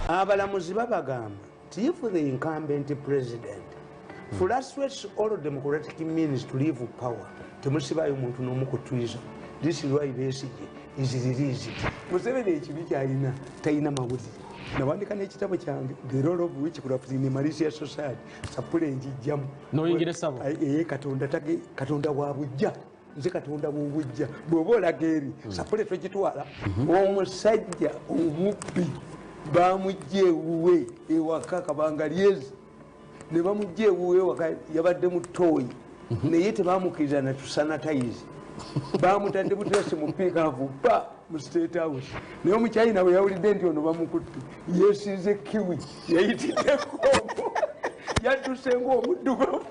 Abalamuzi babagamba nti if the incumbent president frustrates all democratic means to leave power, temusibayo muntu n'omu ku treason. This is why Besigye is released. Museveni ekibi kyalina talina mawulire. Nawandika n'ekitabo kyange the role of which could have been a malicious society sapule njijjamu noyingira essabo katonda wa bujja nze katonda w'obujja bw'oba olaga eri sapule togitwala omusajja omubbi bamujja ewuwe ewaka kabanga lyezi ne bamujja ewuwe ewaka yabadde mu ttooyi naye tebamukkiriza na tusanatayizi bamutadde butresi mu piikaavu ba mu state house naye omukyayina bwe yawulidde nti ono bamukutte yeesize kiwi yayitiddeko yadduse ng'omuddugavu.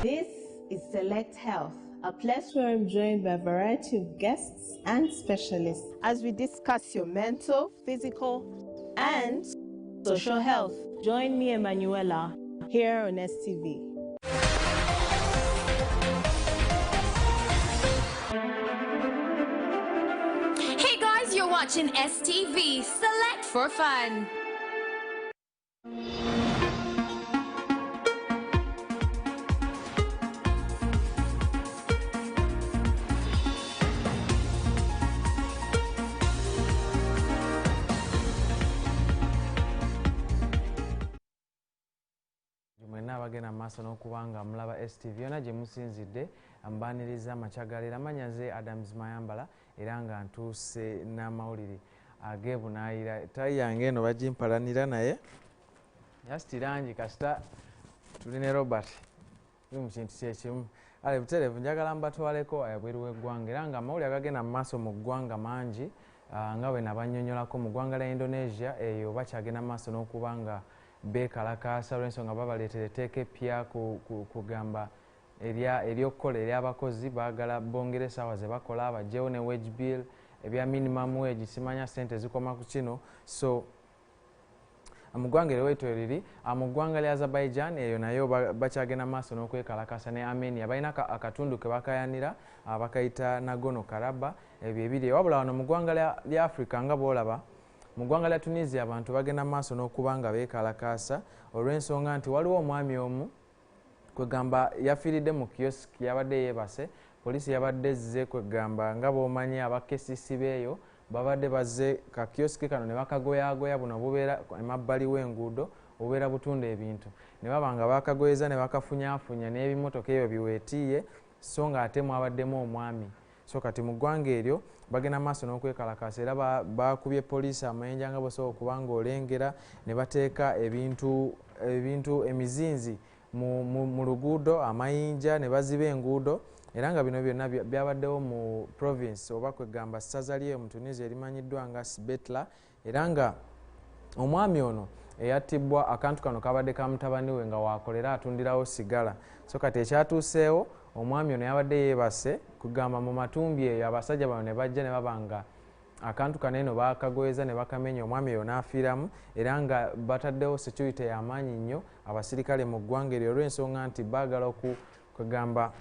This is Select Health, a place where I'm joined by a variety of guests and specialists as we discuss your mental, physical, and social health. Join me, Emanuela, here on STV. Hey guys, you're watching STV. Select for fun. mwenna abagenda mu maaso n'okubanga mulaba STV yonna gye musinzidde ambaniriza amakyagaleera amanyaze Adams Mayambala era nga ntuuse n'amawulire ageebunaayira tayi yange eno bagimpalanira naye yasitirangi kasita tuli ne Robert tuli mu kintu kyekimu ale butereevu njagala mbatwaleko ebweru w'eggwanga era nga amawulire agagenda mu maaso mu ggwanga mangi nga bwe nabannyonnyolako mu ggwanga lya Indonesia eyo bakyagenda mu maaso n'okubanga beekalakaasa olw'ensonga babaleetera etteeka eppya kugamba ery'okukola ery'abakozi baagala bongere essaawa ze bakola bajjewo ne wage bill ebya minimum wage simanya ssente zikoma ku kino so mu ggwanga eriweito eriri mu ggwanga lya Azerbaijan eyo nayo bakyagenda maaso n'okwekalakasa ne Armenia balina akatundu ke bakayanira bakayita Nagorno-Karabakh ebyo ebiri wabula wano mu ggwanga lya Africa nga bw'olaba mu ggwanga lya Tunisia abantu bagenda maaso n'okuba nga beekalakaasa olw'ensonga nti waliwo omwami omu kwegamba yafiiridde mu kiosk yabadde yeebase poliisi yabadde zze kwegamba nga bw'omanyi abakesisi beeyo babadde bazze ka kioski kano ne bakagoyaagoya buno bubeera emabbali w'enguudo obubeera butunda ebintu ne baba nga bakagoyeza ne bakafunyaafunya n'ebimotoka ebyo biweetiiye so nga ate mwabaddemu omwami so kati mu ggwanga eryo bagenda maaso n'okwekalakaasa era bakubye poliisi amayinja nga bosobola okuba nga olengera ne bateeka ebintu emizinzi mu luguudo amayinja ne baziba enguudo era nga bino byonna byabaddewo mu province oba kwegamba ssaza lyeyo mu Tunisia erimanyiddwa nga Sibetla era nga omwami ono eyattibwa akantu kano kabadde ka mutabani we nga waakolera atundirawo sigala so kati ekyatuuseewo omwami ono yabadde yeebase kugamba mu matumbi eyo abasajja bano ne bajja ne baba nga akantu kano eno bakagoyeza ne bakamenya omwami eyo n'afiiramu era nga bataddewo security y'amaanyi nnyo abasirikale mu ggwanga eryo olw'ensonga nti baagala kwegamba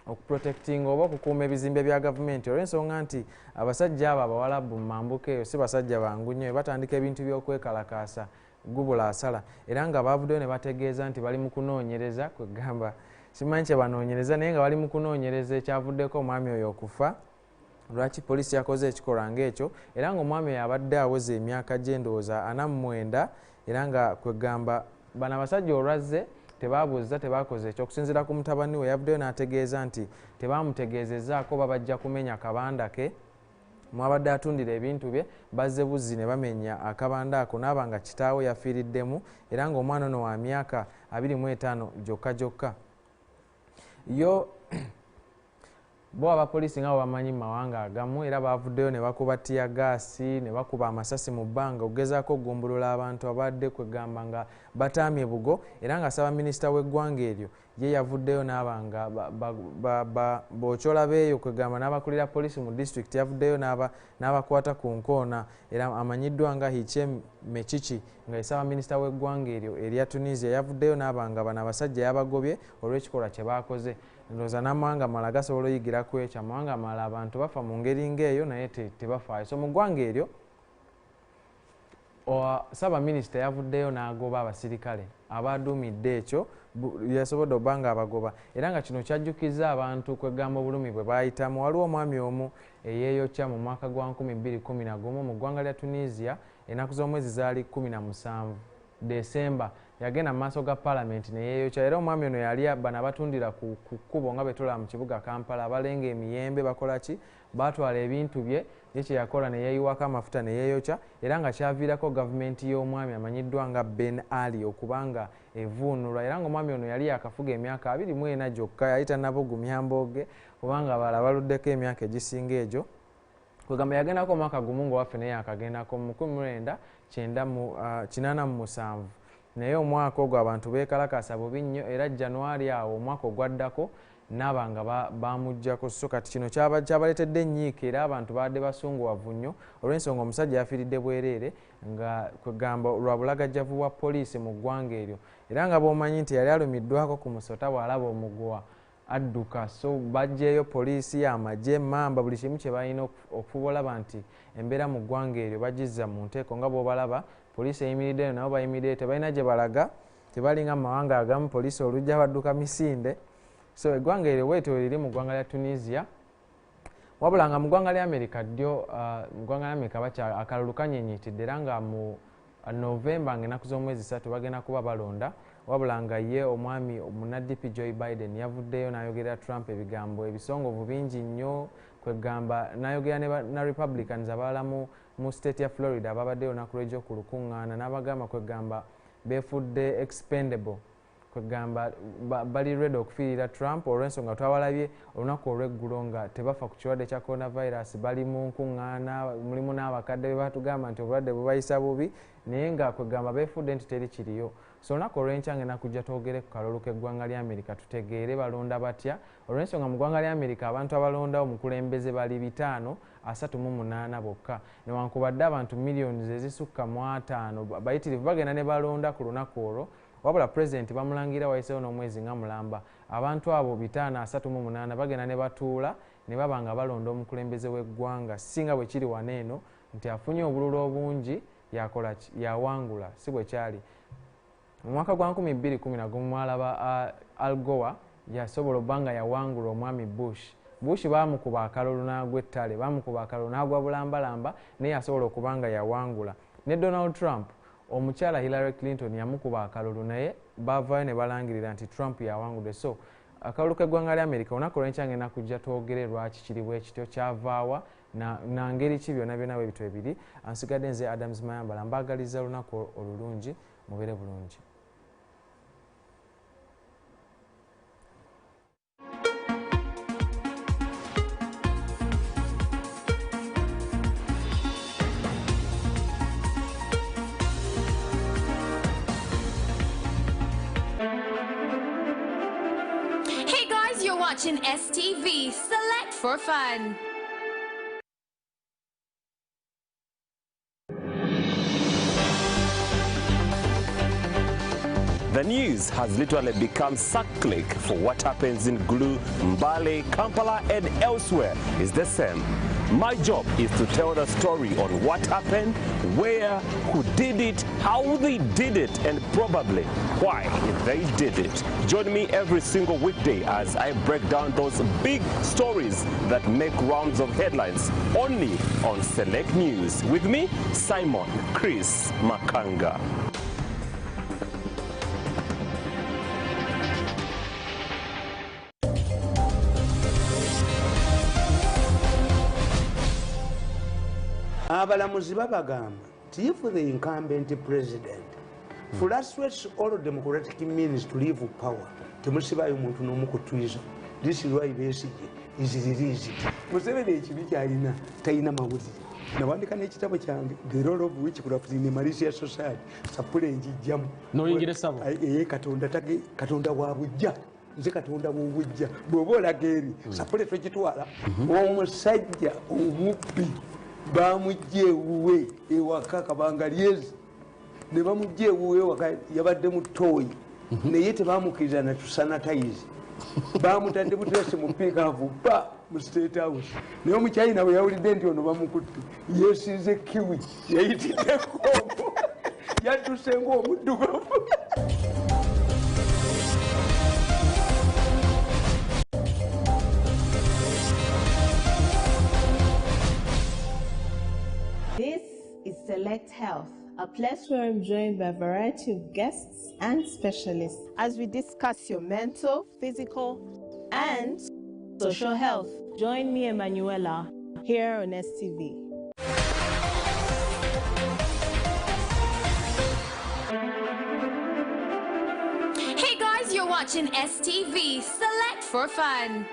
okuprotectinga oba okukuuma ebizimbe bya gavumenti olw'ensonga nti abasajja abo abawalabu mu mambuka eyo si basajja bangu nnyo batandika ebintu by'okwekalakaasa gubula asala era nga bavuddeyo ne bategeeza nti bali mu kunoonyereza kwegamba simanyi kye banoonyereza naye nga bali mu kunoonyereza ekyavuddeko omwami oyo okufa lwaki poliisi yakoze ekikolwa ng'ekyo era nga omwami oyo abadde aweza emyaka gy'endowooza 49 era nga kwegamba bano abasajja olwazze tebabuuza tebakoze ekyokusinziira ku mutabani we yavuddeyo n'ategeeza nti tebamutegeezezaako babajja kumenya akabanda ke mwabadde atundira ebintu bye bazze buzzi ne bamenya akabanda ako naaba nga kitaawe yafiiriddemu era ng'omwana ono wa myaka 25 gyokka yo bo abapoliisi nga bamanyi mu mawanga agamu era bavuddeyo ne bakuba tiyagaasi ne bakuba amasasi mu bbanga okugezaako okugumbulula abantu abadde kwegamba nga bataamye bugo era nga ssaabaminisita w'eggwanga eryo ye yavuddeyo n'abanga boocola beeyo kwegamba n'abakulira poliisi mu disitulikiti yavuddeyo n'abakwata ku nkoona era amanyiddwa nga Hichem Mechichi nga ssaabaminisita w'eggwanga eryo erya Tunisia yavuddeyo n'abanga bano abasajja yabagobye olw'ekikolwa kye baakoze. Ndowooza n'amawanga malala gasobola oyigira ku ekyo amawanga malala abantu bafa mu ngeri ng'eyo naye tebafaayo. So mu ggwanga eryo ssaabaminisita yavuddeyo n'agoba abasirikale abaduumidde ekyo yasobodde obba nga abagoba era nga kino kyajjukiza abantu kwegamba obulumi bwe baayitamu. Waliwo omwami omu eyeeyokya mu mwaka gwa 2011 mu ggwanga lya Tunisia ennaku z'omwezi zaali 17 Desemba yagenda mu maaso ga paalamenti ne yeeyokya era omwami ono yali bano abatundira ku kkubo nga betulaba mu kibuga Kampala abalenga emiyembe bakola ki baatwala ebintu bye ye kye yakola ne yeeyiwako amafuta ne yeeyokya era nga kyaviirako gavumenti y'omwami amanyiddwa nga Ben Ali okubanga evuunulwa era nga omwami ono yali yakafuga emyaka 24 gyokka yali tannabugumya mbooge kubanga abalala baluddeko emyaka egisinga egyo kwegamba yagendako omwaka gumu ng'owaffe naye yakagendako mu 1987 naye omwaka ogwo abantu beekalakasa bubi nnyo era January awo omwaka ogwaddako n'abanga bamuggyako so kati kino kyabaleetedde ennyiika era abantu baadde basunguwavu nnyo olw'ensonga omusajja yafiiridde bwereere nga kwegamba lwa bulagajjavu bwa poliisi mu ggwanga eryo era nga bw'omanyi nti yali alumiddwako ku musota bw'alaba omuguwa adduka so bajjeeyo poliisi amagye mamba buli kimu kye balina okufuba olaba nti embeera mu ggwanga eryo bagizza mu nteeko nga bw'obalaba poliisi eyimiriddeyo nabo bayimiriddeyo tebalina gye balaga tebalinga mu mawanga agamu poliisi olujja badduka misinde. So eggwanga eryo bwetyo liri mu ggwanga lya Tunisia wabula nga mu ggwanga lya Amerika ddyo mu ggwanga lya Amerika akalulu kanyenyiitidde era nga mu Novemba ng'ennaku z'omwezi 3 bagenda kuba balonda wabula nga ye omwami omunaddipi Joe Biden yavuddeyo n'ayogerera Trump ebigambo ebisongovu bingi nnyo kwegamba n'ayogera na Republicans abalala mu state ya Florida ababaddeyo olunaku lw'ejjo ku lukuŋŋaana n'abagamba kwegamba beefudde expendable kwegamba bali ready okufiirira Trump olw'ensonga twabalabye olunaku olw'eggulo nga tebafa ku kirwadde kya coronavirus bali mu nkuŋŋaana mulimu n'abakadde be batugamba nti obulwadde bubayisa bubi naye nga kwegamba beefudde nti teri kiriyo. So olunaku olw'enkya ngenda kujja twogere ku kalulu k'eggwanga lya Amerika tutegeere balonda batya olw'ensonga mu ggwanga lya Amerika abantu abalondawo omukulembeze bali 538 bokka newankubadde abantu miliyoni ezisukka mu 5 bayitirivu bagenda ne balonda ku lunaku olwo wabula pulezidenti bamulangira wayiseewo n'omwezi nga mulamba abantu abo 538 bagenda ne batuula ne baba nga balonda omukulembeze w'eggwanga singa bwe kiri wano eno nti afunye obululu obungi yakola yawangula si bwe kyali. Mu mwaka gwa 2011 mwalaba Al Gore yasobola obbanga yawangula omwami Bush baamukuba akalulu n'agwa ettale baamukuba akalulu n'agwa bulambalamba naye yasobola okubanga yawangula. Ne Donald Trump omukyala Hillary Clinton yamukuba akalulu naye baavaayo ne balangirira nti Trump yawangudde. So akalulu k'eggwanga lya Amerika olunaku olw'enkya ngenda kujja twogere lwaki kiri bwe kityo kyavaawa na ngeri ki byonna byonna bwe bityo ebiri. Ansigadde nze Adams Mayambala mbaagaliza olunaku olulungi mubeere bulungi. Watching STV, select for fun. The news has literally become cyclic for what happens in Gulu, Mbale, Kampala and elsewhere is the same. My job is to tell the story on what happened, where, who did it, how they did it, and probably why they did it. Join me every single weekday as I break down those big stories that make rounds of headlines only on Select News. With me, Simon Chris Makanga. Abalamuzi babagamba if the incumbent president frustrates all democratic means to leave power temusibayo muntu n'omu ku treason This is why Besigye is released. Museveni ekibi kyalina talina mawulire. Nawandika n'ekitabo kyange the role of witchcraft in the Malaysia society sapule njijjamu. Noyingira essabo. Katonda wa bujja. Nze Katonda w'obujja. Bw'oba olaga eri sapule twegitwala. Omusajja omubbi bamujja ewuwe ewaka kabanga lyezi. Ne bamujja ewuwe ewaka yabadde mu ttooyi. Naye tebamukkiriza na tusanitize. Bamutadde butese mu piikaavu ba mu State House. Naye omukyayina bwe yawulidde nti ono bamukutte yeesize kiwi yayitiddeko yadduse ng'omuddugavu. This is Select Health, a place where I'm joined by a variety of guests and specialists as we discuss your mental, physical, and social health. Join me, Emanuela, here on STV. Hey guys, you're watching STV. Select for fun.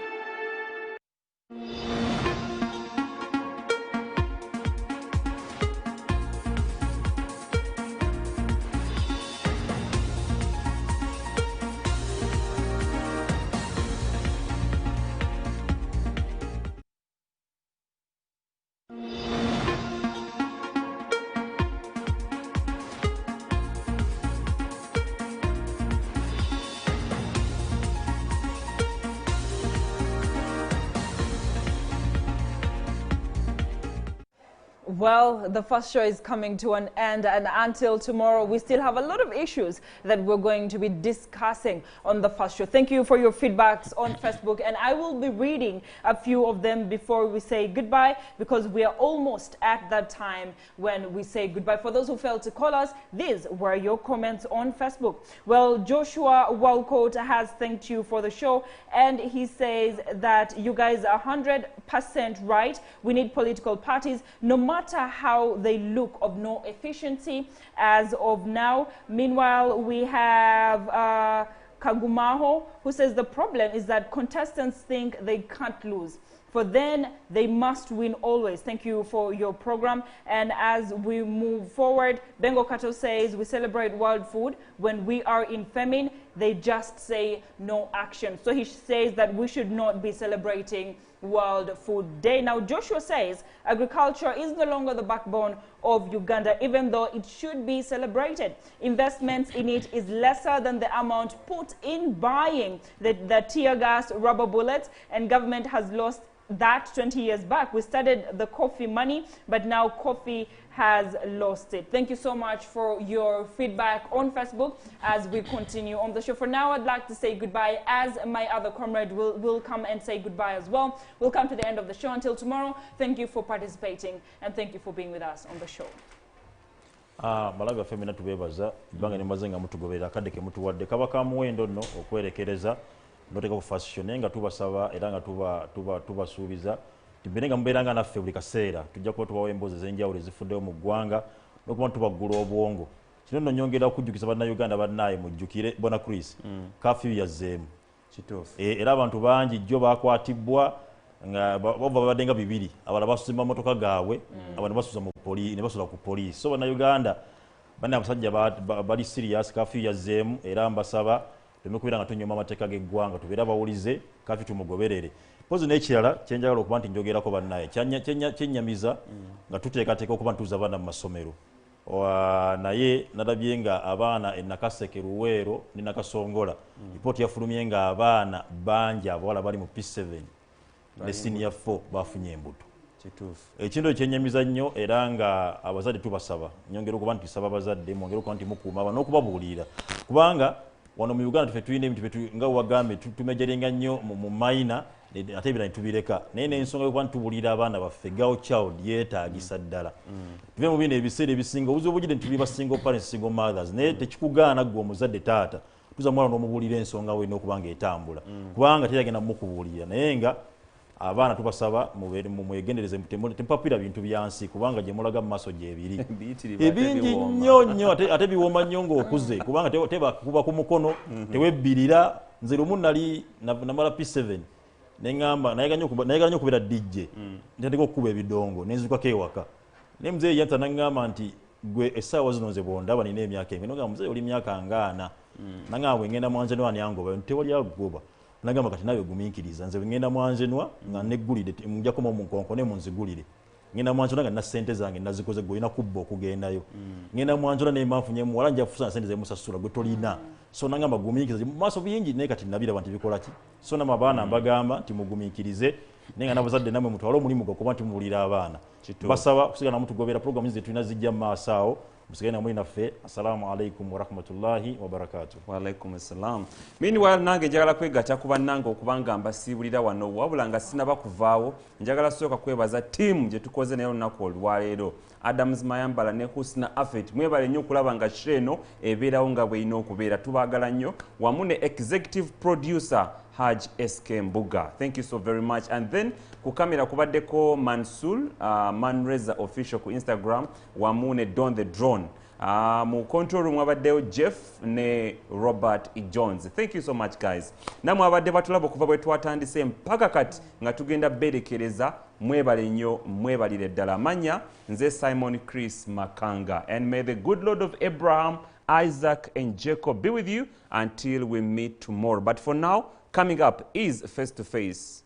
Well, the first show is coming to an end, and until tomorrow, we still have a lot of issues that we're going to be discussing on the first show. Thank you for your feedbacks on Facebook, and I will be reading a few of them before we say goodbye, because we are almost at that time when we say goodbye. For those who failed to call us, these were your comments on Facebook. Well, Joshua Walcott has thanked you for the show, and he says that you guys are 100% right. We need political parties, no matter how they look, of no efficiency as of now. Meanwhile, we have Kagumaho, who says the problem is that contestants think they can't lose. For then, they must win always. Thank you for your program. And as we move forward, Bengo Kato says we celebrate World Food. When we are in famine, they just say no action. So he says that we should not be celebrating World Food Day. Now, Joshua says agriculture is no longer the backbone of Uganda, even though it should be celebrated. Investments in it is lesser than the amount put in buying the tear gas, rubber bullets, and government has lost that 20 years back. We started the coffee money, but now coffee has lost it. Thank you so much for your feedback on Facebook as we continue on the show. For now, I'd like to say goodbye, as my other comrade will come and say goodbye as well. We'll come to the end of the show. Until tomorrow, thank you for participating and thank you for being with us on the show. Malaga femina tubebaza ibanga nembazenga mutugoberera kadeke mutuwadde kabaka muwendo nno okwerekereza noteka kufashion nga tubasaba era nga tubasuubiza tibenga mberanga naffe buli kaseera tujja kuba tubawa emboozi ez'enjawulo ezifuddeyo mu ggwanga n'okuba tubaggula obwongo. Kino nno nyongera okujjukisa bannayuganda bannaye mujjukire bona Chris kafyu yazzeemu kituufu era abantu bangi jjo bakwatibwa nga bava babadde nga bibiri abalala basuza mamotoka gaabwe abantu basuza mu ne basula ku poliisi. So bannayuganda banne abasajja bali serious kafyu yazzeemu era mbasaba temukubira nga tunyoma amateeka g'eggwanga tubeera bawulize kafyu tumugoberere. Pozi n'ekirala kyenjagala okuba nti njogerako bannaye kyennyamiza nga tuteekateeka okuba ntuuza abaana mu masomero naye nalabye nga abaana Nakaseke Luweero ne Nakasongola lipooti yafulumye nga abaana bangi abawala bali mu P7 ne senior 4 bafunye embuto. Ekintu ekyennyamiza nnyo era nga abazadde tubasaba nyongera okuba nti tusaba abazadde mwongera okuba nti mukuuma abaana n'okubabuulira kubanga wano mu Uganda tufe tulina ebintu nga wagambe tumejerenga nnyo mu mayina ate ebirala tubireka naye n'ensonga yokuba ntubulira abaana baffe girl child yeetaagisa ddala tuve mu bino ebiseera ebisinga obuzibu obugire nti tuli ba single parents single mothers naye tekikugaana gwe omuzadde taata tuza mwana n'omubuulira ensonga we n'okuba nga etambula kubanga teyagenda mumukubuulira naye nga abaana tubasaba mwegendereze tempapira bintu byansi kubanga gye mulaga mu maaso gyebiri ebingi nnyo ate biwooma nnyo ng'okuze kubanga teba kuba ku mukono tewebbirira nze lumu nali namala P7 nengamba naye ganyo kubera DJ ntandika okukuba ebidongo nenzukako ewaka ne mzee yanta nangamba nti gwe essaawa zino nze bondaba nina emyaka embi nogamba mzee oli myaka ngaana nangamba bwe ngenda mwanzenwa nyangoba tewali agoba nagamba kati nawe gumiikiriza nze bwe ngenda mwanzenwa nga neggulire njakoma mu nkonko ne munzigulire ngenda mwanzona nga na sente zange nazikoze gwe ina kubba okugendayo ngenda mwanzona ne manfunye muwala nja kufusa sente ze musasula gwe tolina so nangamba gumiikiriza maso bingi naye kati nabira bantu bikola ki so na mabana mbagamba nti mugumiikirize nenga nabazadde namwe mutwala omulimu gwakuba nti mubulira abaana basaba kusigala mutugobera programu zittu tulina zijja mu maaso awo musigale namwe naffe assalamu alaikum warahmatullahi wabarakatuh. Waalaikum assalam. Meanwhile nange njagala kwegatta ku bannange okubanga mbasiibulira wano wabula nga sinaba kuvaawo njagala sooka kwebaza ttiimu gye tukoze naye olunaku olwaleero Adams Mayambala ne Husna Afet mwebale nnyo okulaba nga sheno ebeerawo nga bw'erina okubeera tubaagala nnyo wamu ne executive producer Haj SK Mbuga. Thank you so very much. And then ku kamera kubaddeko Mansul Manreza official ku Instagram wamu ne Don the Drone. Mu control room abaddeyo Jeff ne Robert Jones. Thank you so much guys. Namwe abadde batulaba okuva bwe twatandise mpaka kati nga tugenda berekereza mwebale nnyo mwebalire ddala manya nze Simon Chris Makanga and may the good Lord of Abraham, Isaac and Jacob be with you until we meet tomorrow. But for now, coming up is Face to Face.